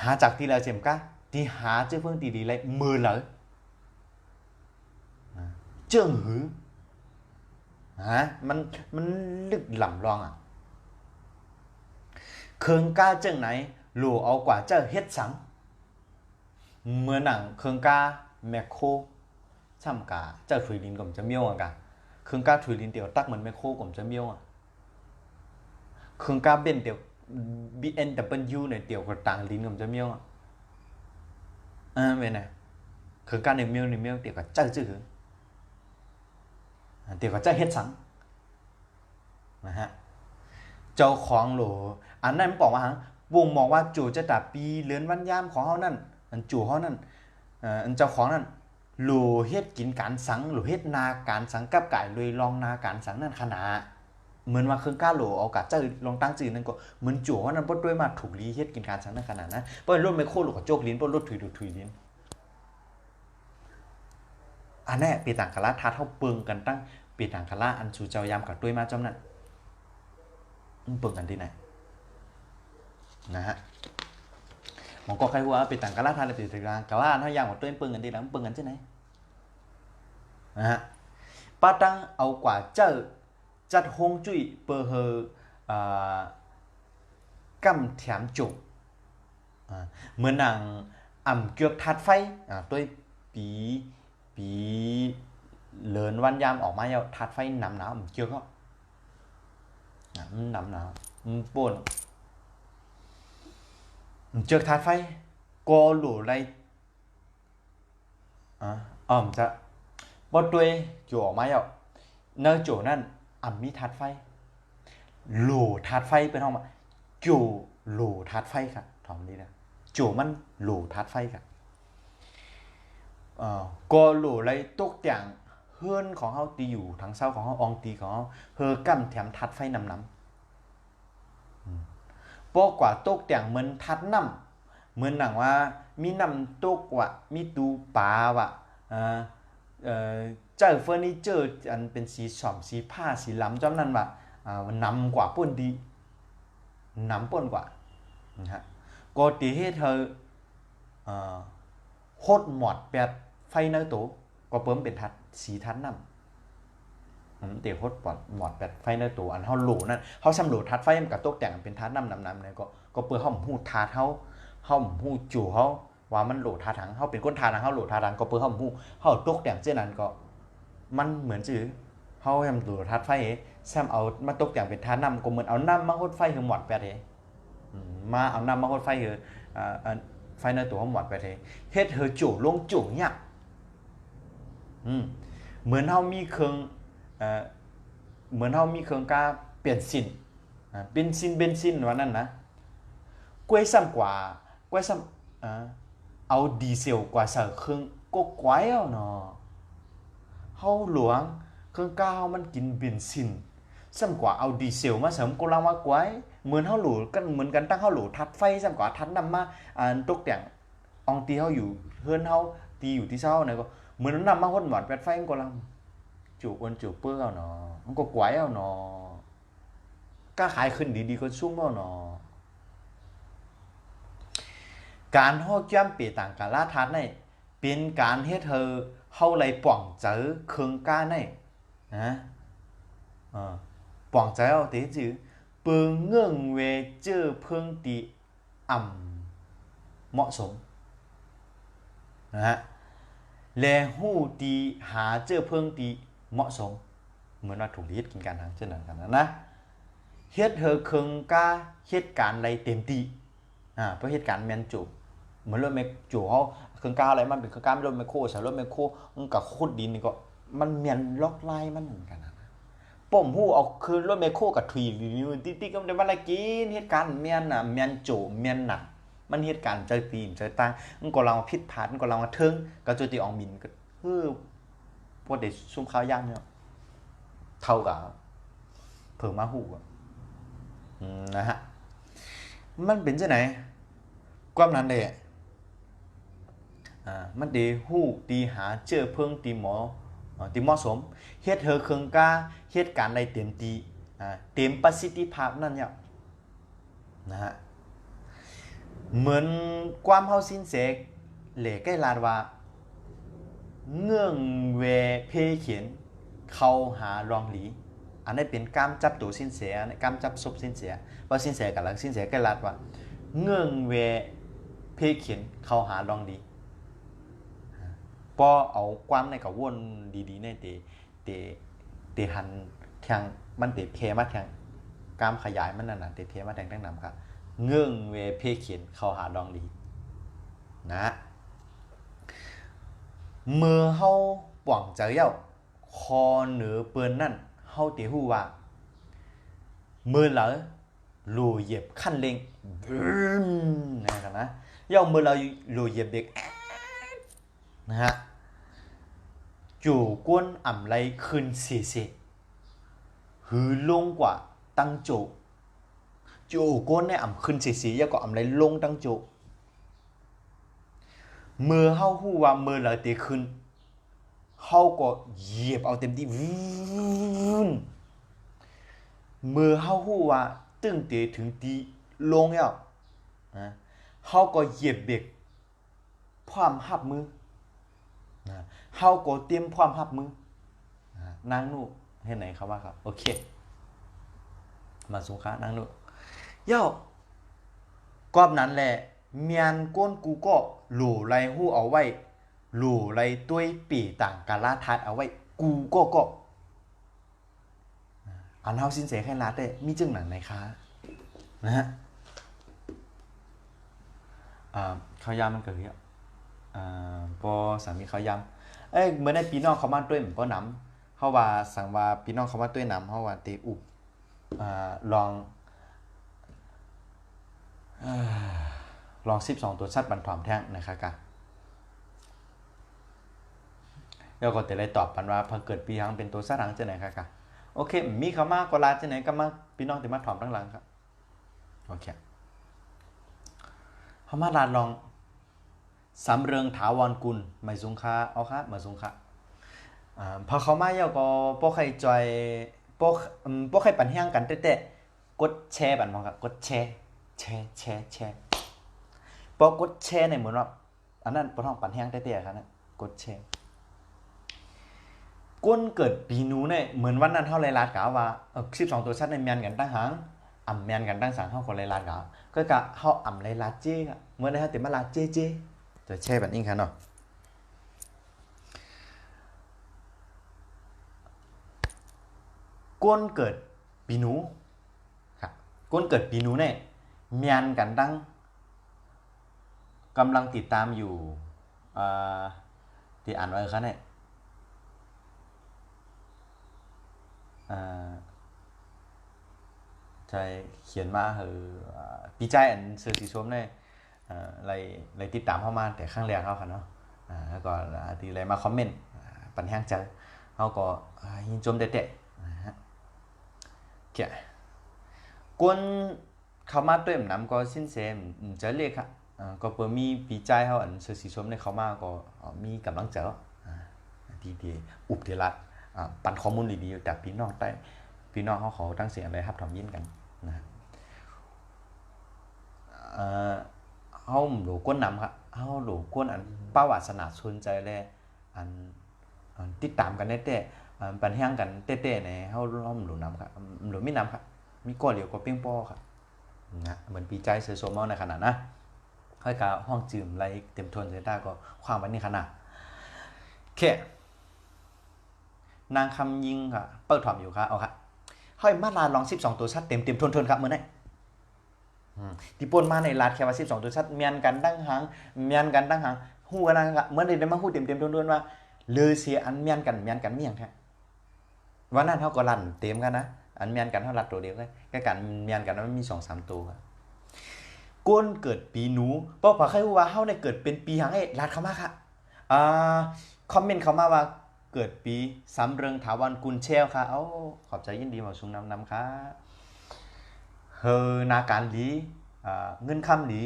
[SPEAKER 1] หาจากตีหลังเจ็มก้าตีหาจื้อเพิ่งตีดีไรมือหลังเจิ้งหือฮะมันลึกหล่ำรองอ่ะเคิงก้าเจิ้งไหนหลู่เอากว่าเจ้าเฮ็ดสังเมื่อหนังเคิงก้าแมคโครช่ำกาเจ้าถุยลินก็จะเมี่ยวอ่ะกะเคิงก้าถุยลินเดียวตักเหมือนแมคโครก็จะเมี่ยวอ่ะเคิงก้าเบนเดียว BNW เนี่ยเดียวกับต่างลินก็จะเมี่ยวอ่ะเว้ยนะเคิงก้าเนี่ยเมี่ยวเดียวกับเจ้าจื้อเดี๋ยวก็จะเฮ็ดสังนะฮะเจ้าของโหลอันนั้นบอกว่าบ่งบอกว่าจู่จะตัดปีเลือนวันยามของเฮานั่นอันจู่เฮานั่นอันเจ้าของนั่นโหลเฮ็ดกินการสังโหลเฮ็ดนาการสังกับกายเลยลองนาการสังนั่นขนาดเหมือนว่าเครื่องก้าโหลเอากะเจ้าลองตั้งจื่อนั่นก็เหมือนจู่เฮานั่นบ่ด้วยมาถูกลีเฮ็ดกินการสังนั่นขนาดนะบ่รถไมโครโหลก็โจกลิ้นบ่รถถุยลิ้นอันนี้ปีต่างกะละทัดเฮาเปิงกันตั้งปีต่างกะละอันสู่เจ้ายามกับด้วยมาจอมนั่นเปิงกันที่ไหนนะฮะมองก็ใครว่าไปต่างกะลาทานอะไรไปต่างกะลาถ้าอย่างว่าตัวเองเปิงกันที่ไหนเปิงกันที่ไหนนะฮะป้าตั้งเอากว่าเจ้าจัดฮงจุ้ยเปอร์เฮอกำแถมจุเหมือนหนังอ่ำเกือบทัดไฟตัวปีเลินวันยามออกมาเอาทัดไฟหนำหนาวเกี่ยวก็หนำหนาวป่นเจอทัดไฟก็หลู่ไรจะบ่ด้วยจู่ออกมาเอาเนื้อจู่นั่นมีทัดไฟหลู่ทัดไฟเป็นห้องมาจู่หลู่ทัดไฟค่ะถอมนี้นะจู่มันหลู่ทัดไฟค่ะก็หลู่ไรตกอย่างเฮือนของเฮาตีอยู่ทางเศร้าของเฮาอองตีของเฮาเฮอกำแถมทัดไฟนำปกว่าตกแต่งเหมือนทัดน้ำเหมือนหนังว่ามีน้ำตกว่ะมีตูปลาว่ะเจ้าเฟอร์นิเจอร์อันเป็นสีฉ่ำสีผ้าสีล้ำจำนั้นว่ะมันนำกว่าป่นดีนำป่นกว่านะฮะก็ตีให้เธอโคตรหมดแปดไฟเนื้อตัวก็เพิ่มเป็นทัดสีทัดน้ำเดี๋ยวโคตรหมดแปดไฟเนื้อตัวอันเขาหลูนั่นเขาซ้ำหลูทัดไฟมันกับตกแต่งเป็นทัดน้ำเนี่ยก็เปิดเขาหูทัดเขาหูจู่เขาว่ามันหลูทัดถังเขาเป็นก้นทัดถังเขาหลูทัดถังก็เปิดเขาหูเขาตกแต่งเช่นนั้นก็มันเหมือนจื้อเขาทำหลูทัดไฟแซมเอามาตกแต่งเป็นทัดน้ำก็เหมือนเอาน้ำมาโคตรไฟคือหมดแปดมาเอาน้ำมาโคตรไฟคือไฟเนื้อตัวเขาหมดไปเลยเฮ็ดเธอจู่ลงจู่เนี่ยเหมือนเขามีเครื่องเหมือนเขามีเครื่องกาเปลี่ยนสินเบนซินวันนั้นนะกล้วยซ้ำกว่ากล้วยซ้ำเอาดีเซลกว่าใส่เครื่องก็กว้เอาเนาะเขาหลวงเครื่องกามันกินเบนซินซ้ำกว่าเอาดีเซลมาเสริมกำลังมากว้เหมือนเขาหลูกันเหมือนกันตั้งเขาหลูทัดไฟซ้ำกว่าทัดนำมาตกแต่งอองตีเขาอยู่เฮือนเขาตีอยู่ที่เช้าเนี่ยก็เหมือนนำมาหดหมดแปดไฟกำลังจูบวนจูบเปื้อเอาเนาะมันก็กว้เอาเนาะก็ขายขึ้นดีๆก็ชุ่มเอาเนาะการฮอกย้ำเปียต่างการล่าทัดเนี่ยเป็นการให้เธอเข้าไรป่องเจอเครื่องก้าเนี่ยนะป่องเจอเอาตีจื้อเปิงเงื่องเวเจอเพิ่งตีเหมาะสมนะฮะแลหู้ตีหาเจอเพิ่งตีเหมาะสมเหมือนว่าถูกเฮ็ดกินการทางเช่นนั้นกันนะเฮ็ดเธอเครื่องกาเฮ็ดการอะไรเต็มตีเพราะเฮ็ดการแมนจูเหมือนรถแมคจูเขาเครื่องกาอะไรมันเป็นเครื่องกาไม่รถแมคโครใช่รถแมคโครมันกับขุดดินนี่ก็มันแมนล็อกไล่มันเหมือนกันนะป้อมหู้เอาคือรถแมคโครกับถุยอยู่ติ๊กๆก็ได้ว่าอะไรกินเฮ็ดการแมนน่ะแมนจูแมนหนักมันเหตุการณ์ใจตีนใจตั้งมันก็เราผิดพลาดมันก็เราเทิงก็จุดที่อองบินก็พวกเด็กซุ่มข้าวย่างเนี่ยเท่ากับเพิ่มมาหู นะฮะมันเป็นจังไหนความนั้นเด้มันได้ฮู้ตีหาเจอเพิ่งตีหมอตีเหมาะสมเฮ็ดเธอเครื่องกาเฮ็ดการได้เต็มตีเต็มประสิทธิภาพนั่นเนี่ยนะฮะเหมือนความเฮาสินเสกเหล่ใกล้ลาดว่าเงื่องเวเพเขียนเข้าหารองหลีอันนี้เป็นการจับตัวสินเสการจับศพสินเสว่าสินเสกับหลังสินเสใกล้ลาดว่าเงื่องเวเพเขียนเข้าหารองหลีพอเอาความในกับวนดีๆในเตหันแทงมันเตเพมาแทงกามขยายมันนั่นน่ะเตเพมาแทงทั้งนำครับเงื่องเวเพเขียนเข้าหารองหลีนะเมื่อเฮาป่องเจอเย้าคอเหนือเปิ้นนั่นเฮาติฮู้ว่าเมื่อเหลอลูเหยียบคันเร่งนะครับนะเย้าเมื่อเราลูเหยียบเบรกนะฮะจู่กวนอ่ำไรขึ้นเสียหือลงกว่าตั้งจู่กวนในอ่ำขึ้นเสียก็อ่ำไรลงตั้งเมื่อเฮาฮู้ว่าเมื่อเหลอเตขึ้นเฮาก็เหยียบเอาเต็มที่เมื่อเฮาฮู้ว่าตึ้งเตถึงตีลงแล้วนะเฮาก็เหยียบเบรกพร้อมรับมือนะเฮาก็เตรียมพร้อมรับมือนางนู่เฮ็ดไหนครับว่าครับโอเคมาสุขานางนู่เย้ากอบนั้นแหละเมียนก้นกูก็หลู่ไรฮู้เอาไว้หลู่ไรต้วยปีต่างกาลาทัดเอาไว้กูก็อันเฮาสินเสแค่ลาดได้มีจึงหนังไหนคะนะฮะข้าวยำมันเกิดพอสามีข้าวยำเมื่อในปีน้องเขามาด้วยเหมือนป้อนำเขาว่าสั่งว่าปีน้องเขามาด้วยนำเขาว่าเตอุบลอง12ตัวชัดบันถอมแท่งนะครับกะแล้วก็แต่ได้ตอบปันว่าพอเกิดปีหังเป็นตัวชัดหังจะไหนครับกะโอเคมีเขามากกว่าลาจะไหนก็มาพี่น้องแต่มาถอมทั้งหลังครับโอเคเขามาลาลองสำเริงถาวรกุลไม่สุงคาเอาค่ะมาสุงคาพอเขามาเยาก็พวกใครจอยพวกใครปั่นแห้งกันเตะกดแชร์ปั่นมองครับกดแชร์พอกดแชร์เนี่ยเหมือนว่าอันนั้นปนห้องปั่นแห้งเตะครับนะกดแชร์ก้นเกิดปีนูเนี่ยเหมือนวันนั้นเท่าไรลาดกาวว่า12ตัวชัดในเมียนกันตั้งหางอ่ำเมียนกันตั้งสังเท่าคนไรลาดกาวก็กะเท่าอ่ำไรลาดเจ๊ครับเมื่อได้เท่าเต็มมาลาดเจ๊จะแช่แบบนี้ครับเนาะก้นเกิดปีนูครับก้นเกิดปีนูเนี่ยเมียนกันตั้งกำลังติดตามอยู่ที่อ่านไว้ครับเนี่ยใช่เขียนมาคือปีใจอันเสือสีส้มเนี่ยอะไรติดตามเข้ามาแต่ข้างแรกเขาค่ะเนาะแล้วก็ทีอะไรมาคอมเมนต์ปันแห้งใจเขาก็ยินชมเตะนะฮะเกี่ยกวนเข้ามาด้วยน้ำก็สิ้นเสียจะเรียกครับก็เปิดมีปีใจเขาอันเสือสีส้มเนี่ยเขามาก็มีกำลังใจดีอุบเดลัดปั่นข้อมูลดีๆแต่พี่น้องได้พี่น้องเขาตั้งเสียงอะไรครับทำยินกันนะเขาหลูก้นนำครับเขาหลูก้นอันป้าวาสนาชนใจเลยอันติดตามกันเต้ปันแห้งกันเต้ในเขาหลูนำครับหลูไม่นำครับมีก้อนเหลียวก็เปี้ยงป้อครับนะเหมือนปีใจเสือโซมอในขนาดนะค่อยกาห้องจืมไรเต็มทนเสียได้ก็ความวันนี้ขนาดแค่นางคำยิงค่ะเปิดถอมอยู่ครับเอาครับเฮ้ยมาลาลอง12ตัวชัดเต็มทนครับเมื่อไหร่ที่ปนมาในลาดแค่ว่า12ตัวชัดเมียนกันตั้งหางฮู้กันนะครับเมื่อได้มาฮู้เต็มทนว่าเลยเสียอันเมียนกันเมียงแท้วันนั้นเฮาก็ลั่นเต็มกันนะอันเมียนกันเฮาลัดตัวเดียวแค่กันเมียนกันมันมี 2-3 ตัวครับก้นเกิดปีหนูบ่พอใครฮู้ว่าเฮาได้เกิดเป็นปีหังลาดเข้ามาค่ะคอมเมนต์เข้ามาว่าเกิดปีสำเริงถาวรกุลเชลค่ะขอบใจยินดีมาชุมน้ำค่ะ เฮอนาการหลีเงินคำหลี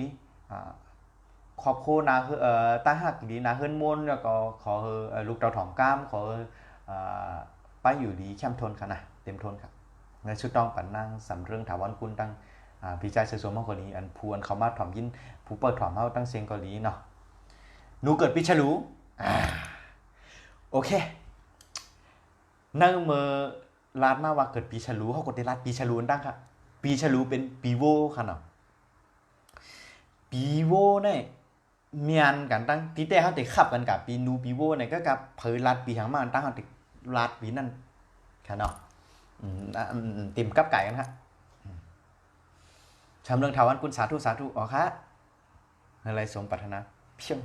[SPEAKER 1] ครอบครัวนาตาหักหลีนาเฮิรนมนแล้วก็ขอลูกเต่าถอมก้ามขอไปอยู่ดีแคมทนค่ะนะเต็มทนครับในชุดต้องปันนั่งสำเรื่องถาวรคุณตั้งพี่ใจเสือสวมมากกว่านี้อันพูอันเขามาถอมยินผู้เปิดถอมเฮาตั้งเสียงเกาหลีเนาะหนูเกิดปีฉลูโอเคนั่งเมื่อลาดมาว่าเกิดปีฉลูเขากดได้ลาดปีฉลูตั้งค่ะปีฉลูเป็นปีโวค่ะเนาะปีโวเนี่ยเมียนกันตั้งที่แต่เขาติขับกันกับปีนูปีโวเนี่ยก็กับเผยลาดปีหางมาตั้งเขาติลาดปีนั่นค่ะเนาะติ่มกับไก่กันฮะทำเรื่องถาวรคุณสาธุสาธุอ๋อคะอะไรสมปรารถนาเพียง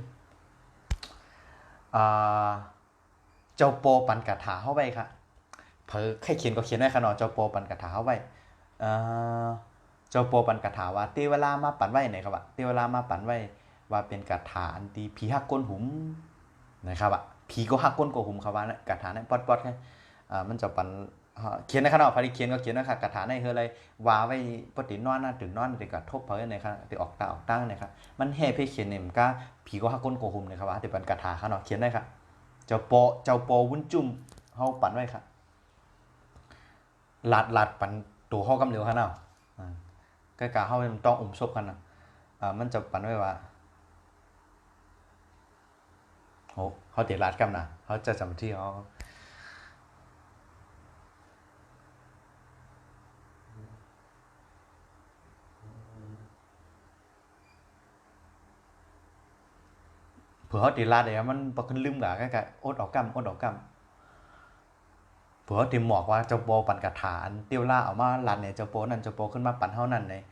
[SPEAKER 1] เจ้าโปปันกระถาเข้าไปค่ะเผอใครเขียนก็เขียนไว้ค่ะเนาะเจ้าโปปันกระถาเข้าไปเจ้าโปปันกระถาว่าเทเวลามาปันไว้ไหนครับว่าเทเวลามาปันไว้ว่าเป็นกระถาอันตีผีหักก้นหุมนะครับว่าผีก็หักก้นก็หุมครับว่านะกระถานั้นปอดๆแค่มันจะปันเขียนในขณะพาริเขียนก็เขียนนะครับกระถาในคืออะไรว่าไว้ปกตินอนนะถึงนอนถึงกระทบเพอในครับถึงออกตาออกตั้งนะครับมันแห่เพื่อเขียนเนี่ยมันก็ผีก็หักก้นก็หุมนะครับว่าแต่เป็นกระถาขนาดเขียนได้ครับเจ้าโปวุ้นจุ่มเฮาปันไว้ครับหลาดปันตัวเฮากำเหลวขนาดก็กะเฮาต้องอุ้มศพกันนะมันจะปันไว้ว่าโหเขาเตียหลาดกำนะเขาจะจำที่เขาเผื่อเขาตีลาดเดี๋ยวมันปขึ้นลืมกะก็อดออกกำเผื่อเขาตีหมอกว่าเจ้าโปปั่นกระถานเตี้ยวล่าออกมาลาดเนี่ยเจ้าโปนั่นเจ้าโปขึ้นมาปั่นเฮานั่นเลย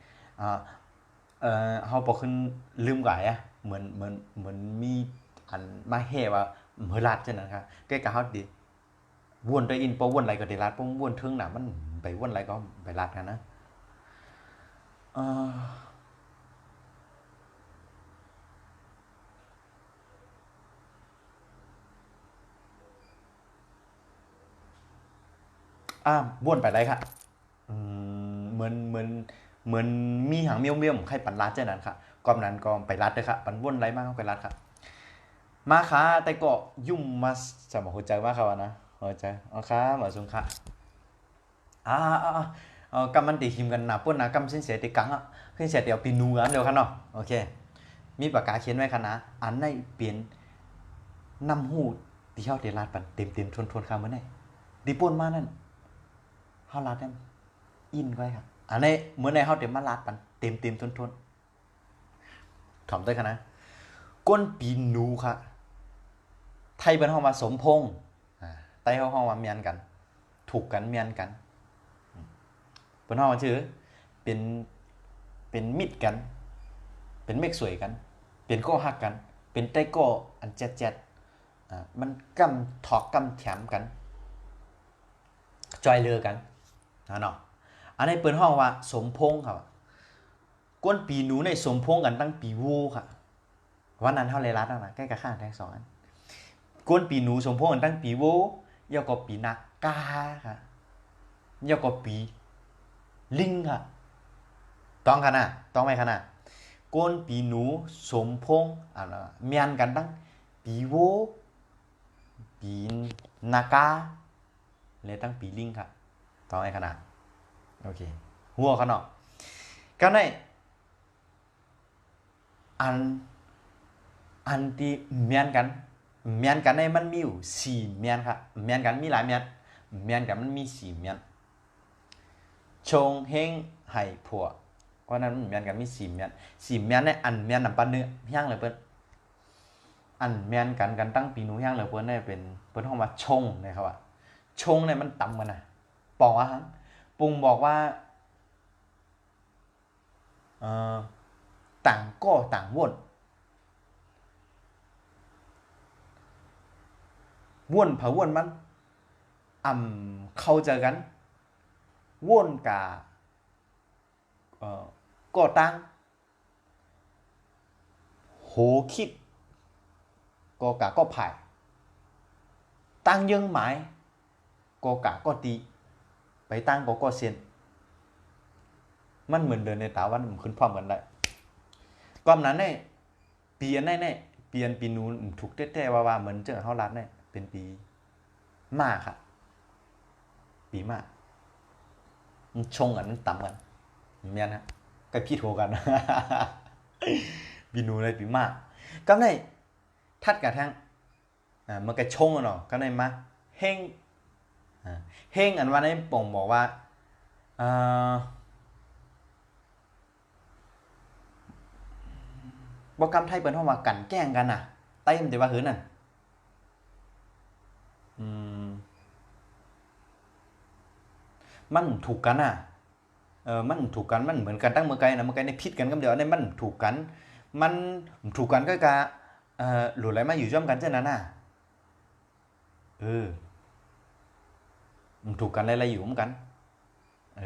[SPEAKER 1] เฮาปขึ้นลืมกะอ่ะเหมือนมีอันมาแห่ว่าเมื่อลาดจังนั้นครับใกล้กับเฮาดีวนตัวอินปวนอะไรก็ได้ลาดปวนถึงน่ะมันไปวนอะไรก็ไปลาดกันนะเอ่อวนไปได้ครับเหมือนมีหางเมี่ยวๆใครปั่นลัดเจ้านั้นครับก่อนนั้นก็ไปลัดเด้อครับปั่นวนไรมากก็ไปลัดครับมาค่ะแต่ก็ยุ่มมาจะมาหัวใจมากครับนะหัวใจอ๋อครับหมอสุงค่ะกำมันตีหิมกันหนาปุ่นนะกำเส้นเสียตีกังอ่ะเส้นเสียเดี๋ยวปีนูกันเดี๋ยวครับเนาะโอเคมีปากกาเขียนไว้ครับนะอันในเปลี่ยนนำหูที่เขาเดลัดปั่นเต็มทวนๆคำเมื่อไหร่ดีป่นมานั่นเขาลัดนั่นอินไว้ครับอันนี้เมื่อในเขาเต็มมาลัดปั่นเต็มทวนถ่อมได้ครับนะก้นปีนูค่ะไทยเป็นห้องมาสมพงษ์ไต้ห้องมาเมียนกันถูกกันเมียนกันเป็นห้องชื่อเป็นมิดกันเป็นเมฆสวยกันเป็นก้อหักกันเป็นไต้ก้ออันแจ๊ดมันกำถอกกำแถมกันจอยเรือกันเนาะอันนี้เปิดห้องว่าสมพงษ์ครับก้นปีหนูในสมพงษ์กันตั้งปีวูค่ะวันนั้นเท่าไรรัดนะใกล้กับข้างแทงสองอันก้นปีหนูสมพงษ์กันตั้งปีวูยาวกว่าปีนักกาค่ะยาวกว่าปีลิงค่ะต้องขนาดต้องไหมขนาดก้นปีหนูสมพงษ์เมียนกันตั้งปีวูปีนากาเลยตั้งปีลิงค่ะต้องไหมขนาดโอเคหัวเขาเนาะก็ในอันที่เมียนกันในมันมีอยู่4เมียนครับเมียนกันมีหลายเมียนกันมันมี4เมียนชงเฮงไห่ผัวเพราะนั้นเมียนกันมี4เมียนในอันเมียนนำปันเนื้อย่างเลยเปิ้นอันเมียนกันตั้งปีหนูย่างเลยเปิ้นได้เป็นเปิ้นเฮาว่าชงนะครับว่าชงเนี่ยมันต่ำกันน่ะปอกว่าปุงบอกว่าต่างก็ต่างว่นเผาว่นมันเข้าเจอกันว่นกะก็ตั้งโหคิดก็กะก็ผ่ายตั้งยังหมายก็กะก็ตีไปตั้งก็เซียน มันเหมือนเดินในตาวันมันขึ้นพร้อมกันได้ก่อนนั้นเนี่ยปีอันนี้เนี่ยเปลี่ยนปีนูนถูกแท้ๆว่าเหมือนเจอเฮารัดเนี่ยเป็นปีม้าค่ะปีม้ามันชงกันมันต่ำกันแม่นฮะก็พี่โทรกัน ปีนูเลยปีม้าก็ในทัดกับทั้งมันก็ชงอ่ะเนาะก็ในมาเฮงเฮงอันว่าในป่งบอกว่าบอกกรรมไทยเปิ้นเฮาว่ากันแกล้งกันน่ะไต้มันสิว่าหือนั่นอืมมันถูกกันน่ะมันถูกกันมันเหมือนกันตั้งเมื่อไกลนะเมื่อไกลในผิดกันกับเดียวอันนี้มันถูกกันมันถูกกันก็กะหลุดไหลมาอยู่ร่วมกันเท่านั้นน่ะเออมันถูกกันอะไรอยู่เหมือนกันเอ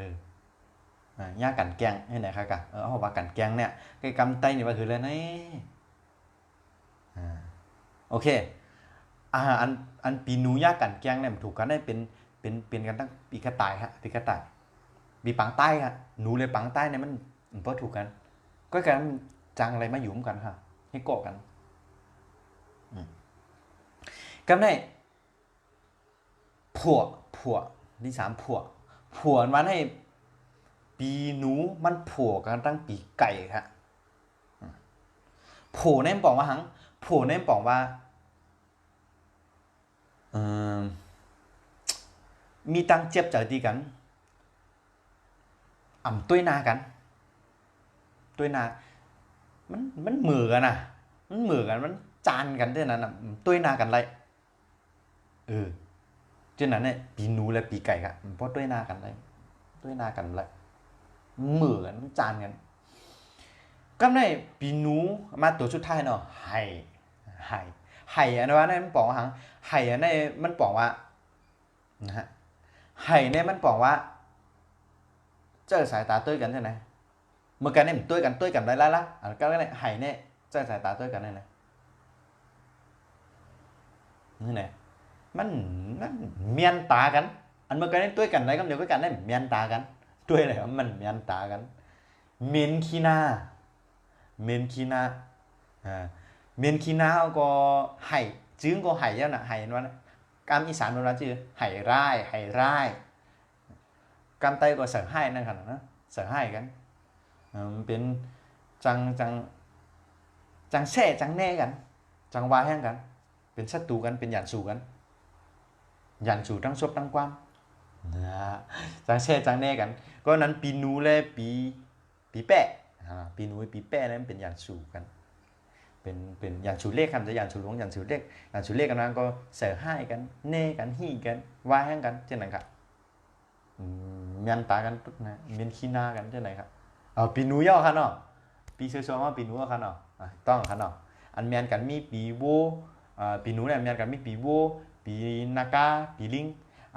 [SPEAKER 1] อย่ากันแกล้งให้ไหนคะกะเอาว่ากันแกล้งเนี่ยไอ้กำไตนี่ว่าคืออะไรนี่โอเคอันปีหนูย่ากันแกล้งเนี่ยมันถูกกันได้เป็นกันตั้งปีกระต่ายฮะปีกระต่ายปีปังใต้ฮะหนูเลยปังใต้เนี่ยมันพอถูกกันก็กันจังอะไรมาอยู่เหมือนกันค่ะให้เกาะกันกำได้ผัวที่สามผัวมันให้ปีหนูมันผัวกันตั้งปีไก่ครับผัวเนี่ยบอกว่าหังผัวเนี่ยบอกว่ามีตังเจ็บใจดีกันตุ้ยนากันตุ้ยนามันเหมือกันน่ะมันเหมือกันมันจานกันเท่านั้นน่ะตุ้ยนากันไรฉะนั้นเนี่ยปีหนูและปีไก่ครับเพราะตุ้ยนากันไรตุ้ยนากันไรเหมือกันจานกันก็ในปีหนูมาตัวชุดท้ายเนาะไห่อันว่าเนี่ยมันบอกว่าหังไห่อันนี้มันบอกว่านะฮะไห่เนี่ยมันบอกว่าเจอสายตาตุ้ยกันใช่ไหมเมื่อกันเนี่ยมันตุ้ยกันได้ละก็เนี่ยไห่เนี่ยเจอสายตาตุ้ยกันได้ไหมนี่ไงมันเมียนตากันอันเมื่อกันเนี่ยตุ้ยกันได้ก็เดี๋ยวก็กันได้เมียนตากันตุ้ยอะไรมันเมียนตากันเมนคีนาเมนคีนาเมนคีนาก็ไห่จื้อก็ไห่แล้วนะไห่นั่นกามอีสานโบราณชื่อไห่ไร่กามไตก็เสือไห่นั่นขนาดนะเสือไห่กันเป็นจังแช่จังแน่กันจังวาแห้งกันเป็นศัตรูกันเป็นหยันสู่กันหยันสู่ทั้งซบทั้งความจังแช่จังแน่กันก็นั้นปีนูและปีแปะปีนูปีแปะนั้นเป็นหยันสู่กันเป็นหยันสู่เลขครับจะหยันสู่หลวงหยันสู่เลขกันนั้นก็เสือไห้กันเน่กันฮี่กันวาแห้งกันเช่นนั้นครับเมียนตากันตุ๊ดนะเมียนขี้หน้ากันเช่นไหนครับปีนูย่อค่ะเนาะปีเชื่อว่าปีนูค่ะเนาะต้องค่ะเนาะอันเมียนกันมีปีโวปีนูเนี่ยเมียนกันมีปีโวปีนากาปีลิง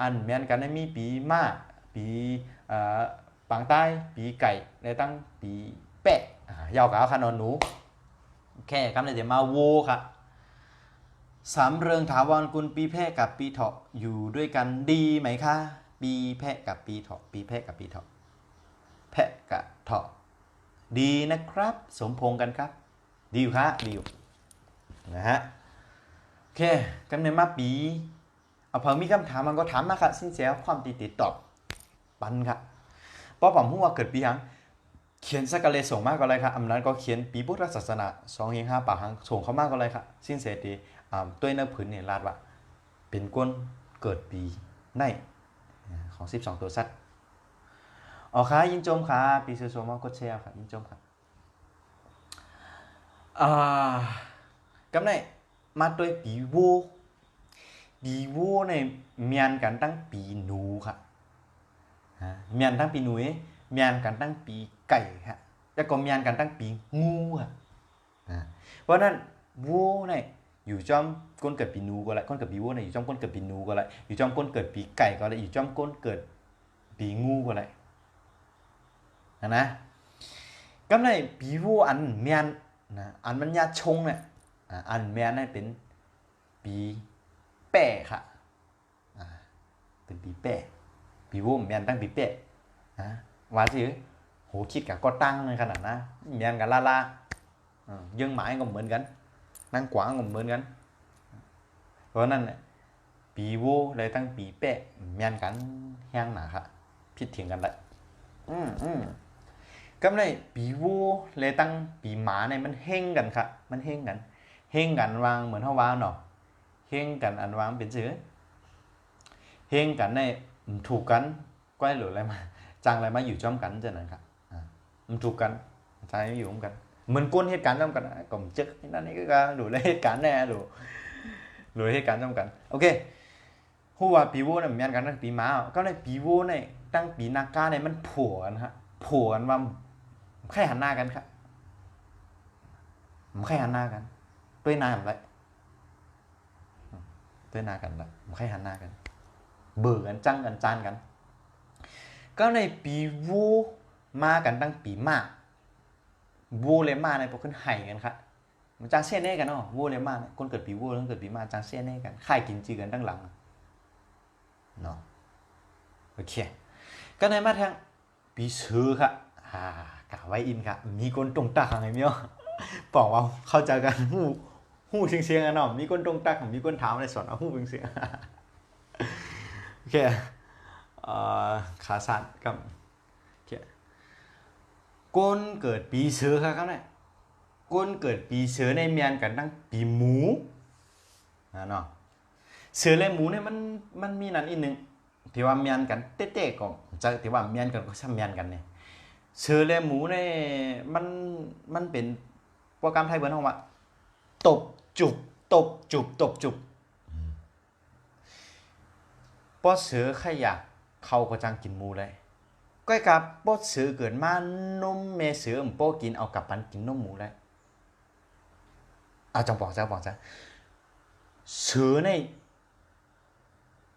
[SPEAKER 1] อันเมียนกันมีปีม้าปีปังใต้ปีไก่ในตั้งปีแปะยาวกาวค่ะนอนหนูแค่คำเลยเดี๋ยวมาโวค่ะสามเริงถาวรกุลปีแพะกับปีเถาะอยู่ด้วยกันดีไหมคะปีแพะกับปีเถาะปีแพะกับปีเถาะแพะกับเถาะดีนะครับสมพงกันครับดีอยู่ครับดีอยู่นะฮะโอเคกันในมาปีเอาเพิ่มมีคำถามมันก็ถามมาครับสิ้นเสียความติดตอบปันครับเพราะผมพูดว่าเกิดปีหังเขียนสักกะเลยส่งมากก็เลยครับอำนั้นก็เขียนปีพุทธศาสนา2-5ปากหังส่งเข้ามากก็เลยครับสิ้นเสียดีตัวเนื้อผืนเนี่ยลาดว่าเป็นก้นเกิดปีในของ12ตัวสัตว์ค่ะยินจมค่ะปีเซอร์โซมากดแชร์ค่ะยินจมค่ะกำไนมาตัวปีวัวในเมียนกันตั้งปีหนูค่ะเมียนตั้งปีหนูเมียนกันตั้งปีไก่ค่ะแล้วก็เมียนกันตั้งปีงูค่ะเพราะนั้นวัวในอยู่จอมก้นเกิดปีหนูก็แล้วก้นเกิดปีวัวในอยู่จอมก้นเกิดปีหนูก็แล้วอยู่จอมก้นเกิดปีไก่ก็แล้วอยู่จอมก้นเกิดปีงูก็แล้วนะก็ในปีวัวอันเมียนนะอันมันยาชงเนี่ยอันเมียนนี่เป็นปีแปะค่ะเป็นปีแปะปีวัวเมียนตั้งปีแปะว่าสิ โหคิดกับก็ตั้งในขนาดนะเมียนกันล่าdương mãi cònเหมือนกันนั่งกว้างก็เหมือนกันเพราะนั้นปีวูเลยตั้งปีเป๊ะเมียนกันแห้งหนาครับพิดเถียงกันได้ก็ในปีวูเลยตั้งปีหมาเนี่ยมันเฮงกันครับมันเฮงกันวางเหมือนเท่าวางเนาะเฮงกันอันวางเป็นชื่อเฮงกันในถูกกันก้อยหรืออะไรมาจังอะไรมาอยู่จ้อมกันจะนั่นครับมันถูกกันใจไม่อยู่ร่วมกันเหมือนก้นเหตุการณ์จ้อมกันกล่อมจึกนั่นนี่ก็ดูเลยเหตุการณ์แน่ดูเหตุการณ์จ้อมกันโอเคหัวปีวูเนี่ยมีกันตั้งปีหมาก็ในปีวูเนี่ยตั้งปีนากาเนี่ยมันผัวกันฮะผัวกันว่าแค่หันหน้ากันครับมันแค่หันหน้ากันด้วยหน้ากันเลยด้วยหน้ากันเลยมันแค่หันหน้ากันเบื่อกันจังกันจานกันก็ในปีวูมากันตั้งปีหมาวูเลมาในพวกขึ้นไห่กันครับมันจางเส้นเน่กันเนาะวูเลมาเนี่ยคนเกิดปีวูแล้วเกิดปีมาจางเส้นเน่กันข่ายกินจีกันตั้งหลังเนาะโอเคก็ในมาทางปีซื้อครับกะไว้อินครับมีคนตรงตาไงมั้ยบอกว่าเข้าใจกันหู้เสียงๆกันเนาะมีคนตรงตามีคนถามในสอนเอาหู้เสียงโอเคขาสั่นกับก้นเกิดปีเสือครับเนี่ยก้นเกิดปีเสือในเมียนกันตั้งปีหมูเนาะเสือและหมูเนี่ยมันมีนั่นอีกนึงที่ว่าเมียนกันเต๊ะๆก็จะที่ว่าเมียนกันก็ซ้ำเมียนกันเนี่ยเสือและหมูเนี่ยมันเป็นโปรแกรมไทยเบิ้นเฮาว่าตบจุบป้อเสือใครอยากเข้าก็จังกินหมูเลยก้อยกับป้อเสือเกิดมานมเมเสือป้อกินเอากับปันกินนมหมูเลยจังบอกจ้ะเสือใน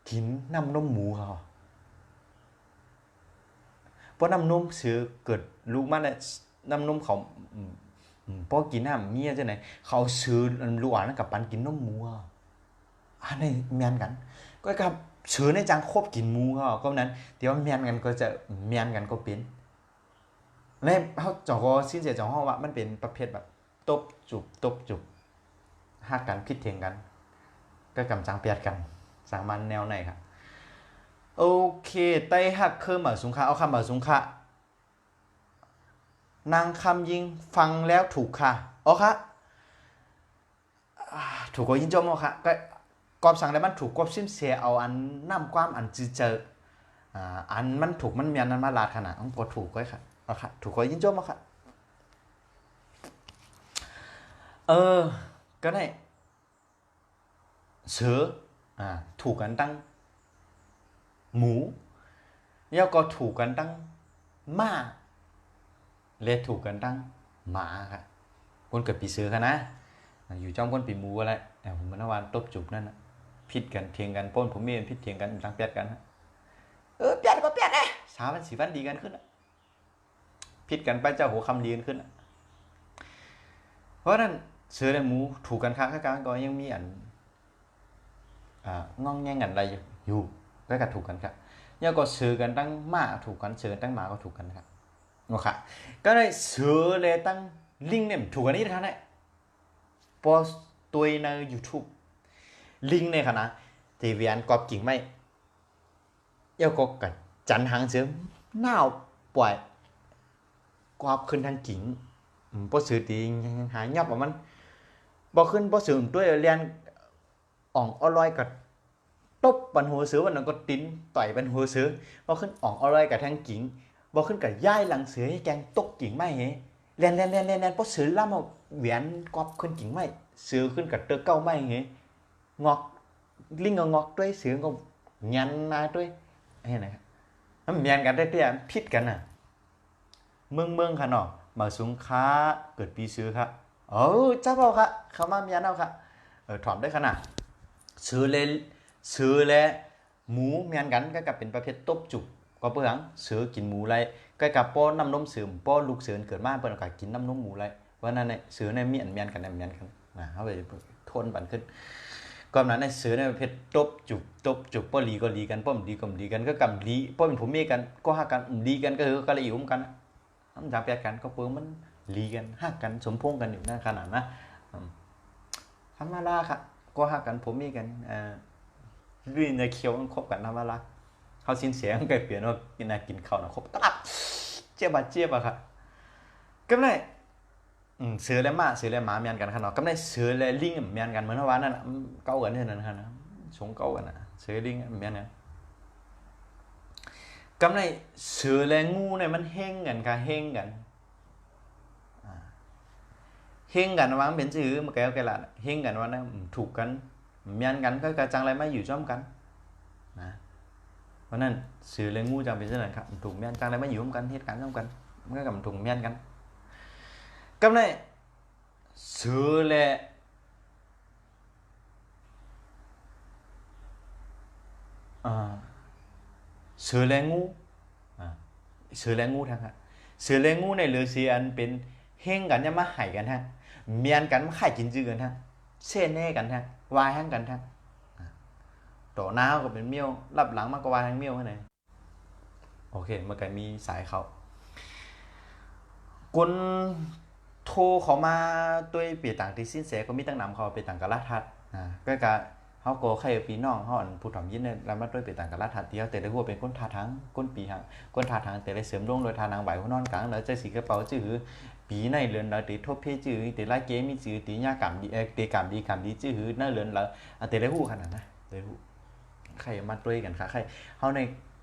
[SPEAKER 1] กินน้ำนมหมูเขาเพราะน้ำนมเสือเกิดลูกมันเนี่ยน้ำนมเขาป้อกินน้ำเมียจังไหนเขาเสือลูกอ่านกับปันกินนมหมูอันนี้เมียนกันก้อยกับเสือในจังคบกินหมูเขาก็นั้นเดี๋ยวเมียนกันก็จะเมียนกันก็เป็นในเขาจอกสิ้นเสียจองห้องว่ามันเป็นประเภทแบบตบจุบหักกันคิดเถียงกันก็กำจังเปียดกันสามัญแนวไหนครับโอเคไต้หักคือหมาสุงคะเอาคำหมาสุงคะนางคำยิงฟังแล้วถูกค่ะอ๋อค่ะถูกก็ยินจมอ๋อค่ะก็กอบสั่งแล้วมันถูกกอบซิมเสียเอาอันน้ำความอันจืดเจออันมันถูกมันเมียนนั้นมาลาดขนาดต้องกดถูกก็ค่ะอ๋อค่ะถูกก็ยินจมอ๋อค่ะก็ได้เสือถูกกันตั้งหมูแล้วก็ถูกกันตั้งม้าและถูกกันตั้งหมาครับคนเกิดปีเสือค่ะนะอยู่จ้องคนปีหมูอะไรผมมันวันตบจุบนั่นนะพิดกันเถียงกันป้นผมมีพิดเถียงกันตั้งเปียดกันเปียดก็เปียดเลย3 วัน 4 วันดีกันขึ้นพิดกันไปเจ้าหัวคำดีกันขึ้นเพราะนั้นเสือและหมูถูกกันค้างกันก็ยังมีอันงองแงงกันอะไรอยู่ก็กระถูกกันครับแล้วก็เสือกันตั้งหมาถูกกันเสือตั้งหมาก็ถูกกันครับโอเคก็ได้เสือเลยตั้งลิงเนี่ยถูกกันนี่ท่านเนี่ยโพสตัวใน YouTube ลิงเนี่ยค่ะนะที่เวียนกอบกิ่งไม่แล้วก็กัดจันหางเสือหน้าปล่อยกอบขึ้นทางกิ่งพอเสือตีหายยับว่ามันบ่ขึ้นพอเสือตัวเรียนอ่องอร่อยกับตบบันหัวเสือวันนั้นก็ติ้นต่อยบันหัวเสือบ่ขึ้นอ่องอร่อยกับทางกิ่งบ่ขึ้นกับย่ายหลังเสือให้แกงตกกิ่งไม่เฮเรียนพอเสือล่ำเอาเวียนกอบขึ้นกิ่งไม่เสือขึ้นกับเตอเก้าไม่เฮงอกลิงก็งอกด้วยเสือก็ยันมาด้วยนี่นะครับมันยันกันได้แต่ผิดกันน่ะเมืองค่ะเนาะมาสุงค้าเกิดปีเสือครับเจ้าเปล่าครับเขามายันเอาครับถอมได้ขนาดซื้อและหมูเมียนกันก็กับเป็นประเภทตบจุกก็เพื่อนซื้อกินหมูไรก็กับป้อนน้ำนมเสือป้อนลูกเสือเกิดมาเพื่อนก็กินน้ำนมหมูไรเพราะนั้นเนี่ยซื้อในเมียนกันเขาไปทนบันขึ้นก็นั้นในซื้อในประเภทตบจุกป้อลีก็ลีกันป้อมดีก็ดีกันก็กำลีป้อเป็นผมเมกันก็หากันดีกันก็คือก็เลยอิ่มกัน มันจากเปียกันก็เปิ้มันลีกันฮักกันสมพงษ์กันอยู่นั่นขนาดนะธรรมดาค่ะก็ฮักกันผมมีกันรื่นในเคี้ยวคบกันธรรมดาเขาสิ้นเสียงเกิดเปลี่ยนว่ากินอะไรกินข้าวนะคบตลับเจี๊ยบอะค่ะก็ไม่เสือและหมาเมียนกันขนาดก็ไม่เสือและลิงเมียนกันเหมือนว่านั่นเก้ากันเท่านั้นค่ะนะสงเก้ากันนะเสือลิงเมียนกันก็ไม่เสือและงูเนี่ยมันเฮงกันค่ะเฮงกันว่าเป็นชื่อมาแก้วแกละเฮงกันว่านะถูกกันเมียนกันก็กระจังอะไรไม่อยู่จ้อมกันนะเพราะนั้นสื่อเรื่องงูจังเป็นเช่นนั้นครับถูกเมียนจังอะไรไม่อยู่ร่วมกันเหตุการณ์ร่วมกันมันก็กับถูกเมียนกันก็ในสื่อและสื่อและงูสื่อและงูทั้งฮะสื่อและงูในเรือเสียนเป็นเฮงกันจะมาหายกันฮะเมียนกันมาขายกินจืดกันฮะเช่นแน่กันฮะวายทั้งกันฮะต่อหน้าก็เป็นเมี้ยวรับหลังมากกว่าวายทั้งเมี้ยวไงโอเคเมื่อกี้มีสายเขาคนโทรเขามาด้วยเปียต่างที่สิ้นเสียก็มีตั้งนำเขาเปียต่างกับลาทัดก็กะเขาโกใครปีน้องเขาอันผู้ถ่อมยินเนี่ยแล้วมาด้วยเปียต่างกับลาทัดเดียวแต่ได้หัวเป็นก้นทาทั้งก้นปีหังก้นทาทั้งแต่ได้เสริมลงโดยทานางใบหัวนอนกลางแล้วใจสีกระเป๋าจื้อปีในเรือนเราตีทบเพจื้อตีไล่เกมีจื้อตีหญ้ากำดีตีกำดีจื้อในเรือนเราแต่ได้หัวขนาดนะได้หัวใครมาด้วยกันค่ะใครเขาใน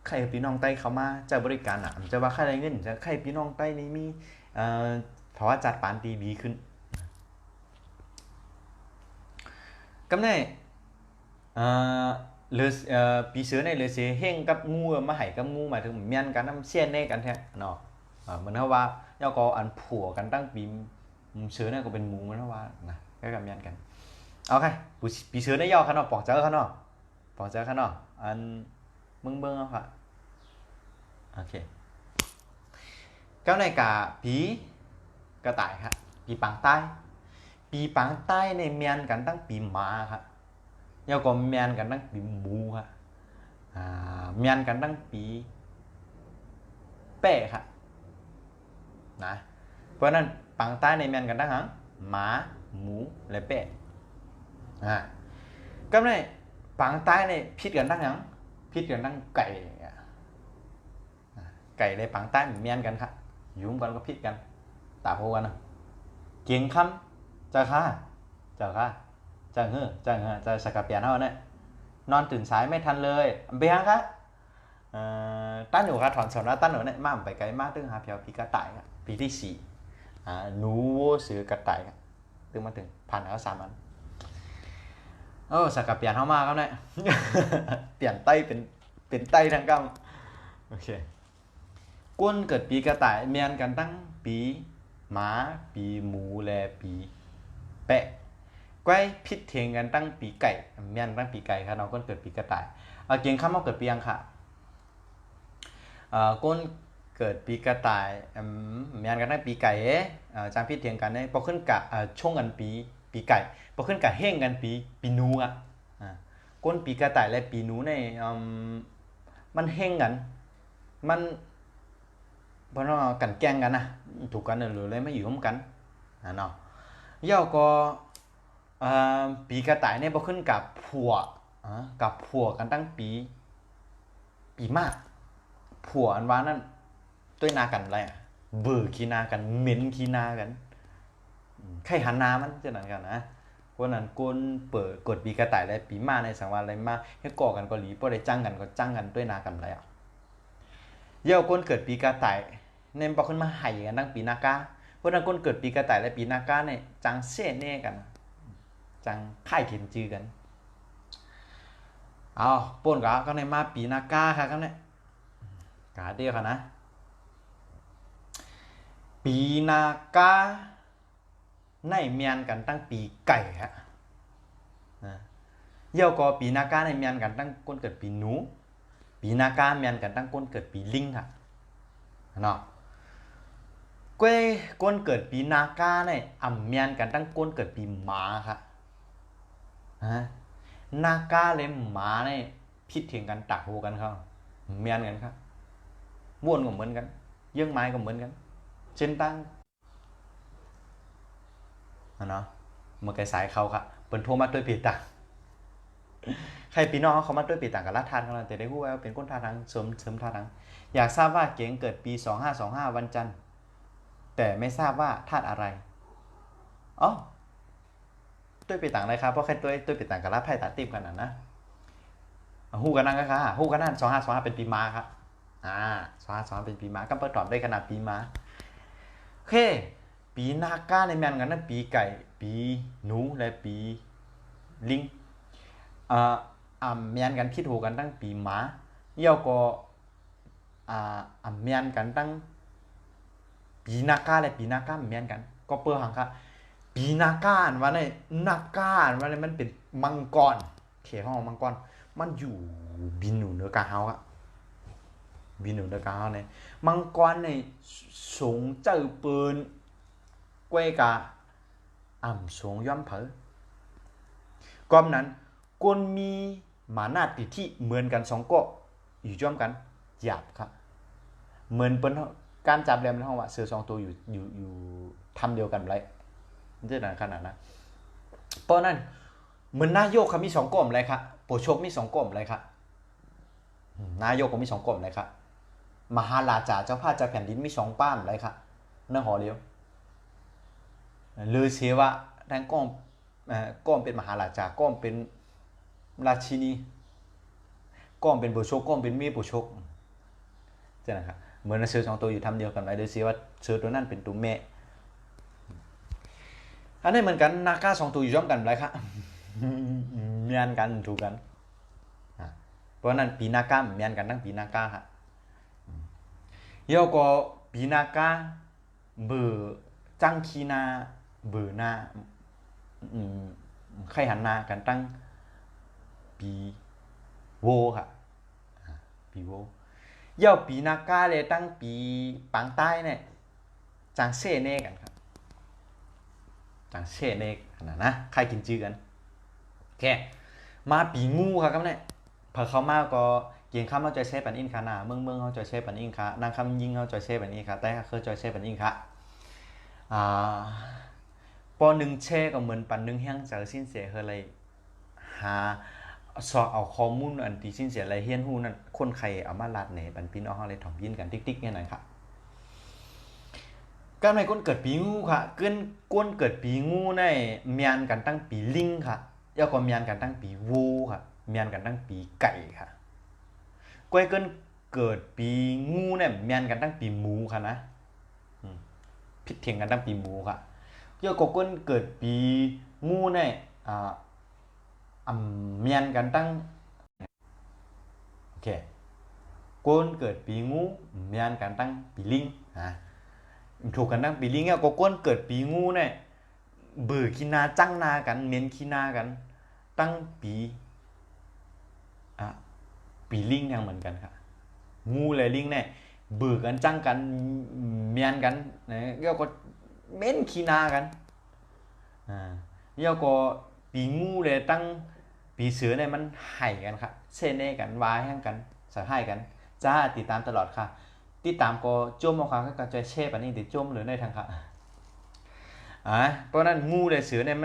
[SPEAKER 1] ใครพี่น้องใต้เขามาจะบริการจะว่าใครได้เงินจะใครพี่น้องใต้นี้มีเพราะว่าจัดปานตีดีขึ้นก็ได้เลือปีเสือในเลือเสียเฮงกับงูมาให้กับงูหมายถึงเมียนกันน้ำเสี้ยนแน่กันแท้เนาะเหมือนว่าย่อก็อันผัวกันตั้งปีเสือเนี่ยก็เป็นหมูเหมือนว่านะก็กับเมียนกันโอเคปีเสือในย่อขนาดปอกเจอขนาดอันเบิ้งเอาค่ะโอเคก็ในกาปีกระต่ายครับปีปังใต้ในเมียนกันตั้งปีหมาครับแล้วก็เมียนกันตั้งปีหมูครับเมียนกันตั้งปีเป้ครับนะเพราะนั้นปังใต้ในเมียนกันตั้งหมาหมูและเป้ก็ในปังใต้ในพิษกันตั้งพิษกันตั้งไก่ในปังใต้เมียนกันครับยุ่งกันก็พิษกันตาโพกันนะเกียงคำจะค่ะจะสกัดเปลี่ยนเท่านั้นนอนตื่นสายไม่ทันเลยเบียงครับตั้นอยู่ครับถอนสอนตั้นหนูเนี่ยมาไปไกลมากตึงหาเพียวปีกระต่ายครับปีที่4หนูโวสือกระต่ายครับตึงมาถึงผ่านแล้ว3 วันสกัดเปลี่ยนเข้ามาครับเนี่ยเปลี่ยนไต้เป็นไต้ทั้งกำโอเคก้นเกิดปีกระต่ายเมียนกันตั้งปีหมาปีหมูและปีแปะก้อยพิษเทียงกันตั้งปีไก่เมียนตั้งปีไก่ครับน้องก้นเกิดปีกระต่ายเกียงข้ามเอาเกิดปียังค่ะก้นเกิดปีกระต่ายเมียนกันตั้งปีไก่จางพิษเทียงกันเนี่ยพอขึ้นกะช่วงกันปีไก่พอขึ้นกะเฮงกันปีนูก้นปีกระต่ายและปีนูเนี่ยมันเฮงกันมันเพราะว่ากันแกล้งกันนะถูกกันหรืออะไรไม่อยู่ร่วมกันเนาะย่อก็ปีกระต่ายเนี่ยพอขึ้นกับผัวกันตั้งปีมากผัวอันว่านั่นด้วยนากันอะไรเบื่อขี้นากันเหม็นขี้นากันใครหันนามันจะนั่นกันนะคนนั้นก้นเปิดกดปีกระต่ายอะไรปีมาในสังวาอะไรมาให้ก่อกันก็หลีพอได้จ้างกันก็จ้างกันด้วยนากันอะไรเย่าก้นเกิดปีกระต่ายเนมพอขึ้นมาไห่กันตั้งปีนากาเพราะนั้นก้นเกิดปีกระต่ายและปีนากาเนี่ยจังเสียแน่กันจังค่ายเข็มจือกันป่นก็ในมาปีนากาค่ะครับเนี่ยกาเดียวค่ะนะปีนากาในเมียนกันตั้งปีไก่ฮะเย่าก็ปีนากาในเมียนกันตั้งก้นเกิดปีหนูปีนากาเมียนกันตั้งก้นเกิดปีลิงค่ะเนาะก้นเกิดปีนากาเนี่ยเมียนกันตั้งก้นเกิดปีหมาค่ะนากาเลยหมาเนี่ยพิษเถียงกันตักโหกันเขาเมียนกันครับม้วนก็เหมือนกันเยื่องไม้ก็เหมือนกัน เจนตั้งเนาะมันไกลสายเขาครับเปิ้นโทรมาด้วยปีต่างใครปีน้องเขามาด้วยปีต่างกับลาดทานกันแต่ได้รู้ว่าเป็นคนท่าทางเสริมท่าทางอยากทราบว่าเก๋งเกิดปี2525วันจันทร์แต่ไม่ทราบว่าธาตุอะไรอ๋อด้วยปีต่างเลยครับเพราะใครด้วยปีต่างกับลาดไพ่ตาติมกันนะฮู้กันนั่นก็ค่ะฮู้กันนั่น2525เป็นปีม้าครับ2525เป็นปีม้าก็ประกอบด้วยขนาดปีม้าโอเคปีนาคาในแมนกันนั่นปีไก่ปีหนูและปีลิงแมนกันคิดถูกกันตั้งปีม้าเยี่ยวก็แมนกันตั้งปีนาคาและปีนาคาแมนกันก็เปิดหังค่ะปีนาคาว่าในนาคาว่าในมันเป็นมังกรเขียนห้องมังกรมันอยู่บินหนูเนื้อกาเฮาอะบินหนูเนื้อกาเฮาเนี่ยมังกรในสูงเจ้าปืนกวยกาสูงย่อมเผอก้อมนั้นกวนมีหมาหน้าติที่เหมือนกัน2ก็อยู่จ้อมกันหยาบครับเหมือนเป็นการจับแรมในห้องว่าเสือ2ตัวอยู่ทำเดียวกันไรนี่จะขนาดนะเพราะนั้นเหมือนนายกเขามี2กลุ่มเลยครับโปชกมี2กลุ่มเลยครับนายกก็มี2กลุ่มเลยครับมหาราชาเจ้าพ่อเจ้าแผ่นดินมี2ป้ามเลยครับนั่งหอเลี้ยวหรือเสียว่าทั้งก้อมเป็นมหาราชาก้อมเป็นราชินีก้อมเป็นบุชกก้อมเป็นมีบุชกใช่ไหมครับเหมือนเสือ2ตัวอยู่ทำเดียวกันไรโดยเสียว่าเสือตัวนั้นเป็นตัวแม่อันนี้เหมือนกันนาคา2ตัวอยู่ร่วมกันไรครับเมียนกันถูกกันเพราะนั้นปีนาคาเมียนกันทั้งปีนาคาครับเยี่ยวก็ปีนาคาเบื่อจังคีนาเบื่อหน้าใครหันหน้ากันตั้งปีโวค่ะปีโวเยี่ยวปีนาคาเลยตั้งปีปังใต้เนี่ยจางเซ่เน่กันครับจางเซ่เน่นะใครกินจื้อกันแค่มาปีงูครับเนี่ยพอเขามาก็เกียงข้ามเขาจอยเซ่ปันอินคานาเมืองเขาจอยเซ่ปันอินคานางคำยิงเขาจอยเซ่ปันอินคาแต่เขาจอยเซ่ปันอินคาปอหนึ่งเช่ก็เหมือนปันหนึ่งแห้งจากสิ้นเสียเฮอะไรหาสอเอาข้อมูลอันที่สิ้นเสียอะไรเฮียนหูนั่นคนใครเอามาลาดเนี่ยปันพี่น้องเขาเลยถ่อมยินกันติ๊กๆเนี่ยหน่อยครับการในก้นเกิดปีงูค่ะก้นเกิดปีงูในเมียนกันตั้งปีลิงค่ะแล้วก็เมียนกันตั้งปีวูค่ะเมียนกันตั้งปีไก่ค่ะก้อยเกิดปีงูเนี่ยเมียนกันตั้งปีหมูค่ะนะผิดเถียงกันตั้งปีหมูค่ะเจ้าก็ก้นเกิดปีงูเนี่ยเมียนกันตั้งโอเคก้นเกิดปีงูเมียนกันตั้งปีลิงถูกกันตั้งปีลิงเนี่ยก็ก้นเกิดปีงูเนี่ยเบื่อขี้นาจังนากันเน้นขี้นากันตั้งปีลิงยังเหมือนกันค่ะงูเลยลิงเนี่ยเบื่อกันจังกันเมียนกันเนี่ยก็เม้นขี้นากันแล้วก็ปีงูเลยตั้งปีเสือเนี่ยมันไห่กันครับเซเน่กันวายแห้งกันสะให้กันจ้าติดตามตลอดค่ะติดตามก็จ้มเอาค่ะก็จะเช่ปันนี้ติดจ้มหรือในทางค่ะเพราะนั้นงูเลยเสือเนี่ย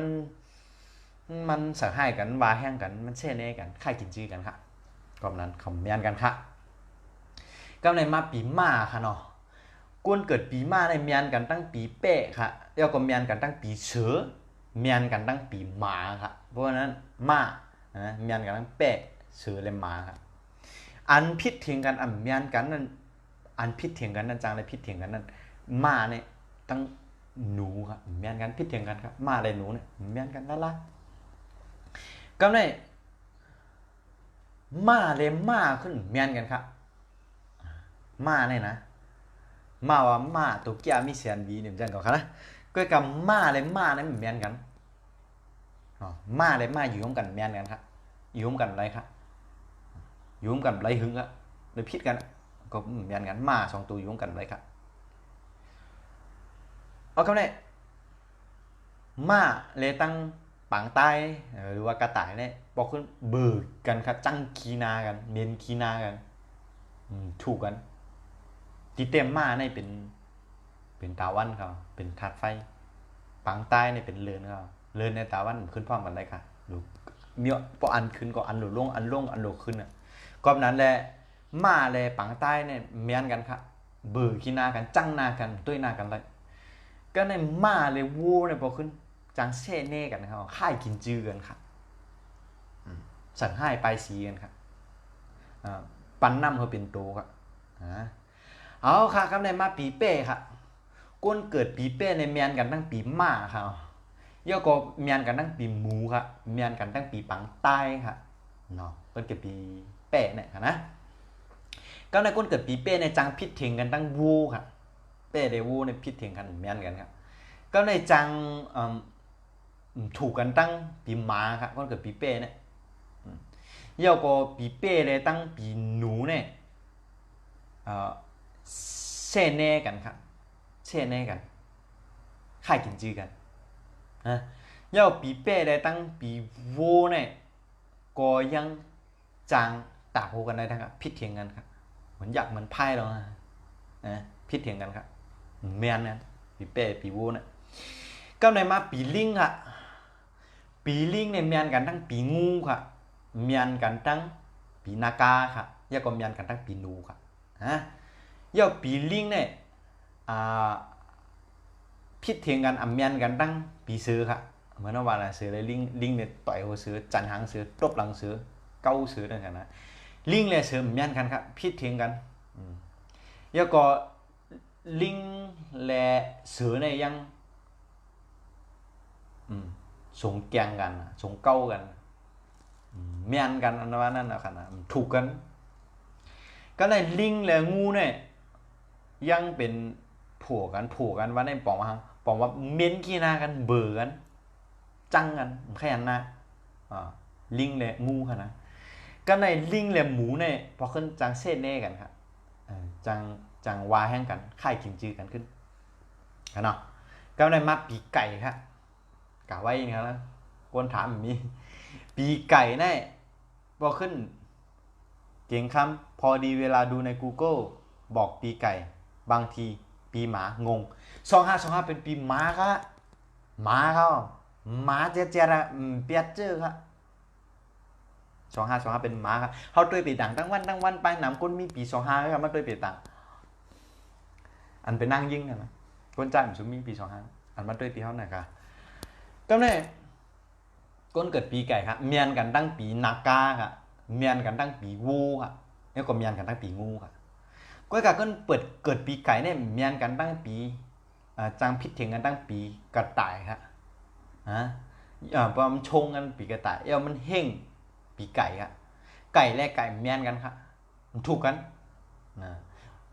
[SPEAKER 1] มันสะให้กันวายแห้งกันมันเซเน่กันค่ายกินจื้อกันค่ะก็นั้นคำเมียนกันค่ะก็ในมาปีม้าค่ะเนาะก้นเกิดปีม้าในเมียนกันตั้งปีเป้ค่ะแล้วก็เมียนกันตั้งปีเสือเมียนกันตั้งปีหมาค่ะเพราะฉะนั้นม้าเมียนกันตั้งเป้เสือและหมาค่ะอันพิษเถียงกันเมียนกันนั่นอันพิษเถียงกันนั่นจางเลยพิษเถียงกันนั่นม้าเนี่ยตั้งหนูครับเมียนกันพิษเถียงกันครับม้าและหนูเนี่ยเมียนกันละก็ในม้าและม้าขึ้นเมียนกันครับม้าเนี่ยนะม้าว่าม้าตัวเกียมีเสียนวีเนี่ยจังก่อนครับนะก็กับม้าเลยม้าเนี่ยเมียนกันม้าเลยม้าอยู่ร่วมกันเมียนกันครับอยู่ร่วมกันอะไรครับอยู่ร่วมกันไรหึงอะเลยพิษกันก็เมียนกันม้า2ตัวอยู่ร่วมกันอะไรครับเอาคำนี้ม้าเลยตั้งปังใต้หรือว่ากระต่ายเนี่ยบอกคุณเบิกกันครับจังคีนากันเมียนคีนากันถูกกันตีเต็มม้าเนี่ยเป็น เป็นตาวันเขาเป็นธาตุไฟปังใต้เนี่ยเป็นเรือนเขาเรือนในตาวันขึ้นพร้อมกันได้ค่ะดูมีพออันขึ้นก็อันหลุดลงอันลงอันหลุดขึ้นอ่ะก็นั้นแหละมาเลยปังใต้เนี่ยเมียนกันค่ะเบื่อขี้หน้ากันจังหน้ากันตุ้ยหน้ากันเลยก็ในมาเลยวูเนี่ยพอขึ้นจังเช่เน่กันครับค่ายกินจือกันค่ะสั่งให้ไปสีกันครับปันน้ำเขาเป็นโตครับเอาค่ะครับในมาปีเป้ค่ะก้นเกิดปีเป้ในเมียนกันตั้งปีม้าค่ะย่อก็เมียนกันตั้งปีหมูค่ะเมียนกันตั้งปีปังใต้ค่ะเนาะก้นเกิดปีเป้เนี่ยค่ะนะก็ในก้นเกิดปีเป้ในจังพิษเถียงกันตั้งวูค่ะเป้เดวูในพิษเถียงกันเมียนกันครับก็ในจังถูกกันตั้งปีม้าครับก้นเกิดปีเป้เนี่ยย่อก็ปีเป้เลยตั้งปีหนูเนี่ยเช่เน่กันครับเช่เน่กันค่ายกินจือกันนะย่อปีเป้ได้ตั้งปีโวเนี่ยก็ยังจางตาโหกันได้ทั้งครับพิษเถียงกันครับเหมือนอยากเหมือนไพ่เรานะพิษเถียงกันครับเมียนเนี่ยปีเป้ปีโวเนี่ยก็ในมาปีลิงค่ะปีลิงเนี่ยเมียนกันตั้งปีงูค่ะเมียนกันตั้งปีนากาค่ะย่อก็เมียนกันตั้งปีนูค่ะย่อปีลิงเนี่ยพิษเถียงกันเมียนกันตั้งปีซื้อค่ะเหมือนว่าอะไรซื้อเลยลิงเนี่ยต่อยหัวซื้อจันหางซื้อตบหลังซื้อเก้าซื้อนั่นกันนะลิงเลยซื้อเมียนกันครับพิษเถียงกันย่อก็ลิงและซื้อเนี่ยยังสงแกงกันสงเก้ากันเมียนกันอันว่านั่นนะขนาดถูกกันก็ในลิงและงูเนี่ยยังเป็นผัวกันว่าในปองว่าเม้นขี้หน้ากันเบื่อกันจังกันแค่นั้นนะลิงและงูค่ะนะก็ในลิงและหมูเนี่ยพอขึ้นจังเส้นเน่กันครับจังวาแห้งกันค่ายกินจือกันขึ้นกันเนาะก็ในมาปีไก่ครับกะไว้อย่างนั้นคนถามแบบนี้ปีไก่เนี่ยพอขึ้นเก่งคำพอดีเวลาดูใน Google บอกปีไก่บางทีปีหมางง2525เป็นปีหมาครับหมาเขาหมาเจ๊ๆเปียเจอครับ2525เป็นหมาครับเขาตัวปีต่างตั้งวันไปน้ำก้นมีปี25ครับมาตัวปีต่างอันเป็นนั่งยิ่งนะก้นจ่ายมันชุมมีปี25อันมาตัวปีเท่าไหร่ครับก็เนี่ยก้นเกิดปีไก่ครับเมียนกันตั้งปีนากาครับเมียนกันตั้งปีวูครับแล้วก็เมียนกันตั้งปีงูครับก็การเกิดปีไก่เนี่ยเมียนกันตั้งปีจังพิษเถียงกันตั้งปีกระต่ายครับพอมันชงกันปีกระต่ายมันเฮงปีไก่ครับไก่และไก่เมียนกันครับมันถูกกัน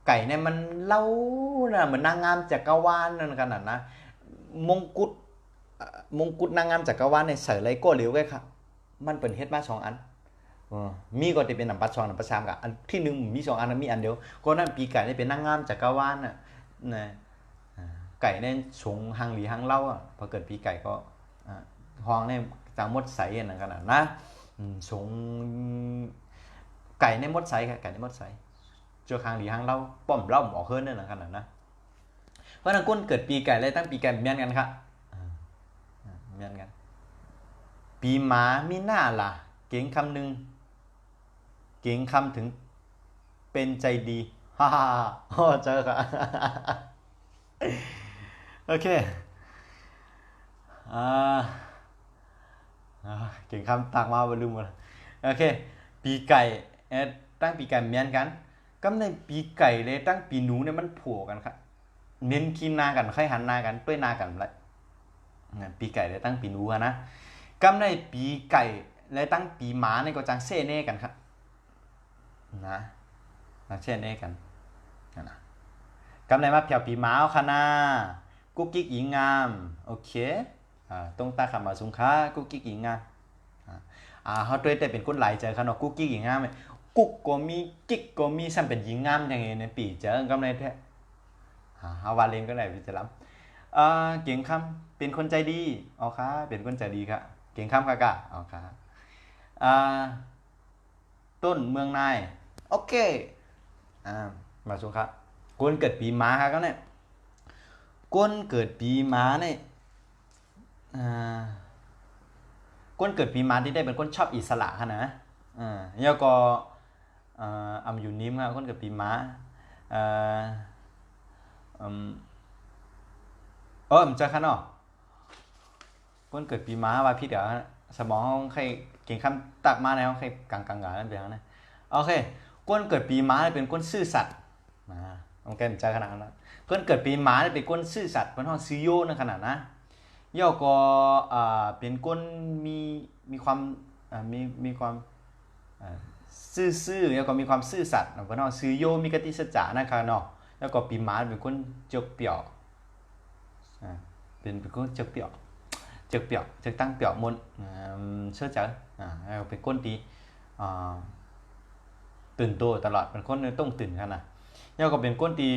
[SPEAKER 1] ไก่เนี่ยมันเล่านะเหมือนนางงามจักรวาลนั่นขนาดนะมงกุฎนางงามจักรวาลในใส่ไรก็เหลวกันครับมันเป็นเฮ็ดมา2 อันมีก็จะเป็นน้ำปัด2น้ำปัด3กับอันที่1มี2 อันมีอันเดียวก็นั่นปีไก่นี่เป็นนางงามจักรวาลน่ะนะไก่เนี่ยชงหังหลีหังเล่าพอเกิดปีไก่ก็ห้องเนี่ยจังมดใสนั่นขนาดนะชงไก่เนี่ยมดใสค่ะไก่เนี่ยมดใสเจอหังหลีหังเล่าป้อมเล่าหมอเฮิร์นนั่นขนาดนะเพราะนั้นก้นเกิดปีไก่เลยตั้งปีไก่เมียนกันครับเมียนกันปีหมามีหน้าล่ะเก่งคำหนึ่งเก่งคำถึงเป็นใจดีฮ่าฮ่าเจอครับโอเคเก่งคำตักมาบรรลุหมดโอเคปีไก่ตั้งปีไก่เมียนกันก็ในปีไก่เลยตั้งปีหนูเนี่ยมันผัวกันครับเน้นขี้นากันค่อยหันหน้ากันด้วยนากันเลยปีไก่เลยตั้งปีหนูนะก็ในปีไก่เลยตั้งปีหมาเนี่ยก็จังเซ่เน่กันครับนะเซ่เน่กันนะกำไรมาเพียวปีหมาเอาค่ะนะกุ๊กกิ๊กหญิงงามโอเคตรงตาคำมาสุงค้ากุ๊กกิ๊กหญิงงามเขาตัวแต่เป็นคนหลายใจค่ะเนาะกุ๊กกิ๊กหญิงงามกุ๊กก็มีกิ๊กก็มีซ้ำเป็นหญิงงามอย่างเงี้ยในปีเจอกำไรแท้ฮาวาเลนก็ได้พิจารณาเก่งคำเป็นคนใจดีอ๋อค่ะเป็นคนใจดีครับเก่งคำค่ะกะอ๋อค่ะต้นเมืองนายโอเคมาสุครับคนเกิดปีม้าครับก็เนี่ย ก้นเกิดปีม้าเนี่ยก้นเกิดปีม้าที่ได้เป็นก้นชอบอิสระค่ะนะแล้วก็อยู่นิ่มครับก้นเกิดปีม้ามันจะค่ะเนาะก้นเกิดปีม้าว่าพี่เดี๋ยวสมองใครเก่งคำตักมาแล้วใครกังนั่นเป็นนะโอเคก้นเกิดปีม้าเป็นก้นซื่อสัตย์โอเคมันจะขนาดนั้นก้นเกิดปีม้าเป็นก้นซื่อสัตย์เป็นห้องซิโยในขนาดนะย่อก็เป็นก้นมีความมีความซื่อแล้วก็มีความซื่อสัตย์เป็นห้องซิโยมีกติสัจจะนะครับเนาะแล้วก็ปีม้าเป็นก้นเจียวเปี่ยวเป็นก้นเจียวเปี่ยวtrực tăng biểu môn sơ chởเป็นก้นที่ตื่นตัวตลอดเป็นก้นต้องตื่นขนาดแล้วก็เป็นก้นที่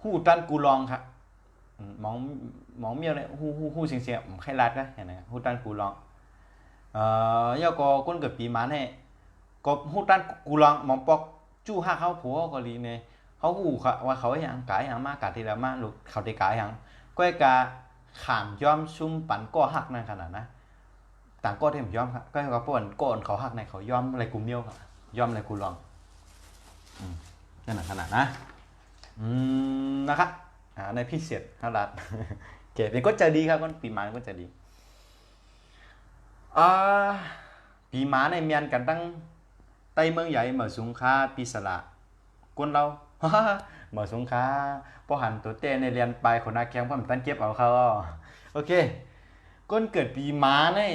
[SPEAKER 1] หู้ตันกูลองครับมองเมียวเนี่ยหู้เสียงใครรัดก็เห็นไหมหู้ตันกูลองแล้วก็ก้นเกิดปีม้าเนี่ยก็หู้ตันกูลองมองปอกจู้ห้าเขาผัวก็ลีเนี่ยเขาหู้ว่าเขาอย่างกายอย่างมากกาที่ละมากหรือเขาได้กายอย่างก็กาขามย้อมซุ่มปั่นก้อหักนั่นขนาดนะต่างก้อที่ผมย้อมครับก็เขาป่วนก้อนเขาหักในเขาย้อมอะไรกูเมียวครับย้อมอะไรกูลองนั่นขนาดนะนะครับในพิเศษฮารัดเก๋เป็นก้นใจดีครับก้นปีม้าก้นใจดีปีม้าในเมียนกันตั้งไต้เมืองใหญ่เหมือนสงขลาปีสละก้นเราเหมือนสงขลาพอหันตัวเต้ในเรียนไปคนนักแข่งพ่อมันตั้งเก็บเอาเขาโอเคก้นเกิดปีม้าเนี่ย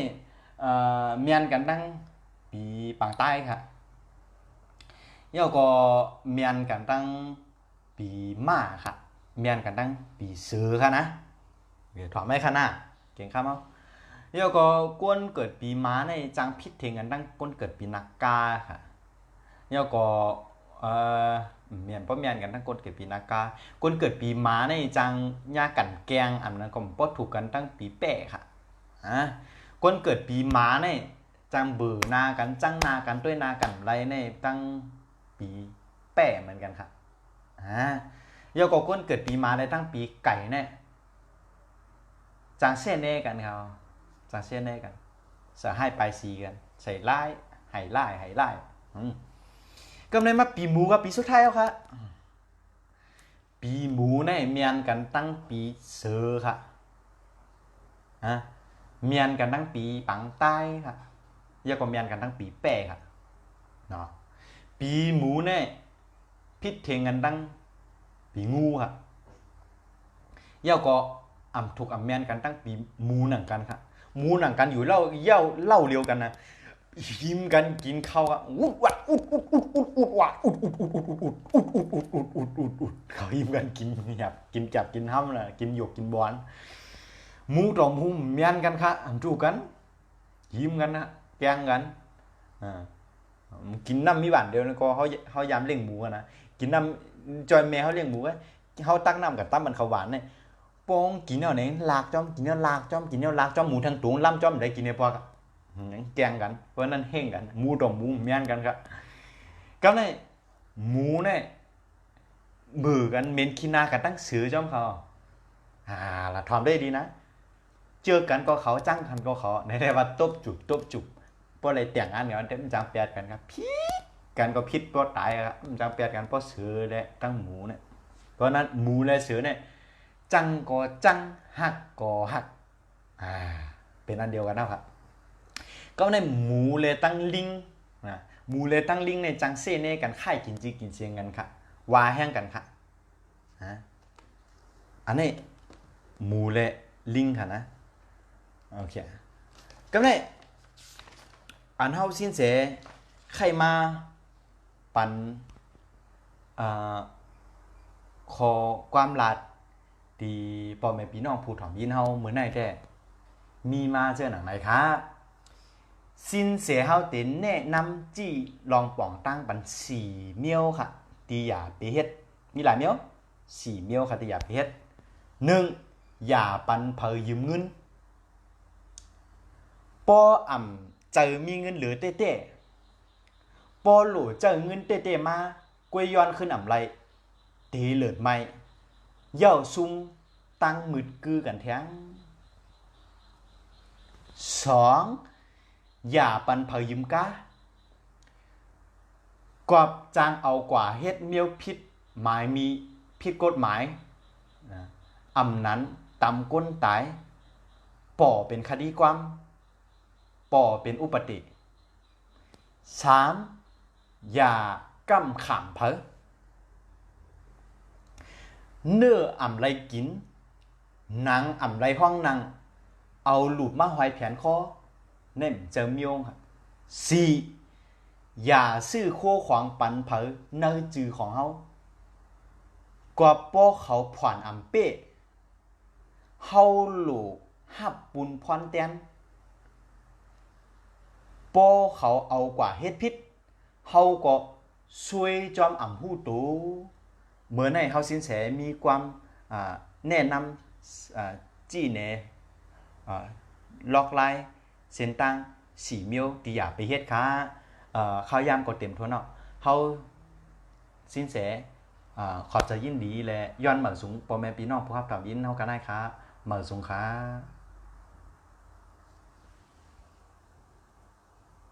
[SPEAKER 1] เมียนกันตั้งปีปางใต้ครับแล้วก็เมียนกันตั้งปีม้าครับเมียนกันตั้งปีเสือค่ะนะเดี๋ยวถอดไม่ค่ะนะเก่งครับเอาแล้วก็ก้นเกิดปีม้าในจังพิษเทงกันตั้งก้นเกิดปีนักกาค่ะแล้วก็เมียนป้อเมียนกันทั้งคนเกิดปีนักกาคนเกิดปีม้าในจังยากันแกงอันนั้นก็ป้อถูกกันตั้งปีแปะค่ะคนเกิดปีม้าในจังเบื่อนากันจังนากันด้วยนากันไรในตั้งปีแปะเหมือนกันค่ะแล้วก็คนเกิดปีม้าในตั้งปีไก่เนี่ยจังเส้นเน่กันครับจังเส้นเน่กันใส่ให้ปลายสีกันใส่ไล่ไห่ไล่ก็เลยมาปีหมูกับปีสุดท้ายแล้วครับปีหมูเนี่ยเมียนกันตั้งปีเสือค่ะเมียนกันตั้งปีปังใต้ค่ะแล้วก็เมียนกันตั้งปีแปะค่ะเนาะปีหมูเนี่ยพิษเทงกันตั้งปีงูค่ะแล้วก็ถูกเมียนกันตั้งปีหมูหนังกันค่ะหมูหนังกันอยู่เล่าเลียวกันนะยิ้มกันกินข้าวอ่ะอุดวัดอุดวัดอุดเขายิ้มกันกินหยับกินจับกินห้ำนะกินหยกกินบอนหมูต่อหมูเมียนกันค่ะจูกันยิ้มกันนะแกงกันกินน้ำมีบ้านเดียวนะก็เขายามเลี้ยงหมูนะกินน้ำจอยแม่เขาเลี้ยงหมูเขาตั้งน้ำกับตั้มมันเขาหวานเนี่ยปองกินเอาไหนลากจอมกินเอาลากจอมกินเอาลากจอมหมูทั้งตัวล่ำจอมได้กินเนี่ยพอครับแกงกันเพราะนั้นเฮงกันหมูต่อหมูเมียนกันครับก็ในหมูเนี่ยมือกันเมนคีนากันตั้งสือจอมเขาละทำได้ดีนะเจอกันก็เขาจ้างกันก็เขาในเรียกว่าตบจุบเพราะอะไรแต่งงานกันเต็มจังแปดกันครับพิษกันก็พิษก็ตายครับจังแปดกันเพราะสือและตั้งหมูเนี่ยเพราะนั้นหมูและสือเนี่ยจังก็จังหักก็หักเป็นอันเดียวกันนะครับก็ในหมูเลยตั้งลิงนะหมูเลยตั้งลิงในจังเซ่เน่กันค่ายกินจีกินเชียงกันค่ะวาแห้งกันค่ะอันนี้หมูเลยลิงค่ะนะโอเคก็ในอันเฮาสินเสใครมาปันขอความลาดดีพ่อแม่พี่น้องผู้ถ่อมยินเฮาเหมือนไหนแท้มีมาเจอหนังไหนคะสินเสเฮาเต็นแนะนำจี้ลองป่องตั้งปัน4เมียวค่ะที่อย่าไปเฮ็ดมีหลายเมียว4เมียวค่ะที่อย่าไปเฮ็ด1อย่าปันเผยยืมเงินปอเจอมีเงินเหลือเต้ๆปอโหลเจอเงินเต้ๆมากวยย้อนขึ้นไรตีเหลือไม่เย่าซุ่ม ตั้งมืดกือกันแท้ง2อย่าปันเผยยิ้มกะกอบจางเอากว่าเฮ็ดเมียวผิดหมายมีผิดกฎหมายอำนั้นตำก้นตายป่อเป็นคดีความป่อเป็นอุปติ3อย่ากำขามเผอเนื้ออ่ำไรกินหนังอ่ำไรห้องนังเอาหลุดมาหอยแผนคอเน่มเจอเมียวครับ4อย่าซื้อโคขวางปันเผอเนื้อจือของเฮากว่าป้อเขาผ่อนอ่ำเป้เฮาหลูหับปุนพรเตียนป้อเขาเอากว่าเฮ็ดพิษเฮาก็ช่วยจอมอ่ำหู้ตูเมื่อในเฮาสินแสมีความแนะนำจี้แหนล็อกไลน์เส้นตังสีเมียวที่อยากไปเฮ็ดค้าข้าวยามก็เต็มทั่วเนาะเฮาสินแสขอบใจยินดีและย้อนเหมือนสูงพ่อแม่พี่น้องผู้รับตามยินเฮากันได้ค่ะเหมือนสูงค่ะ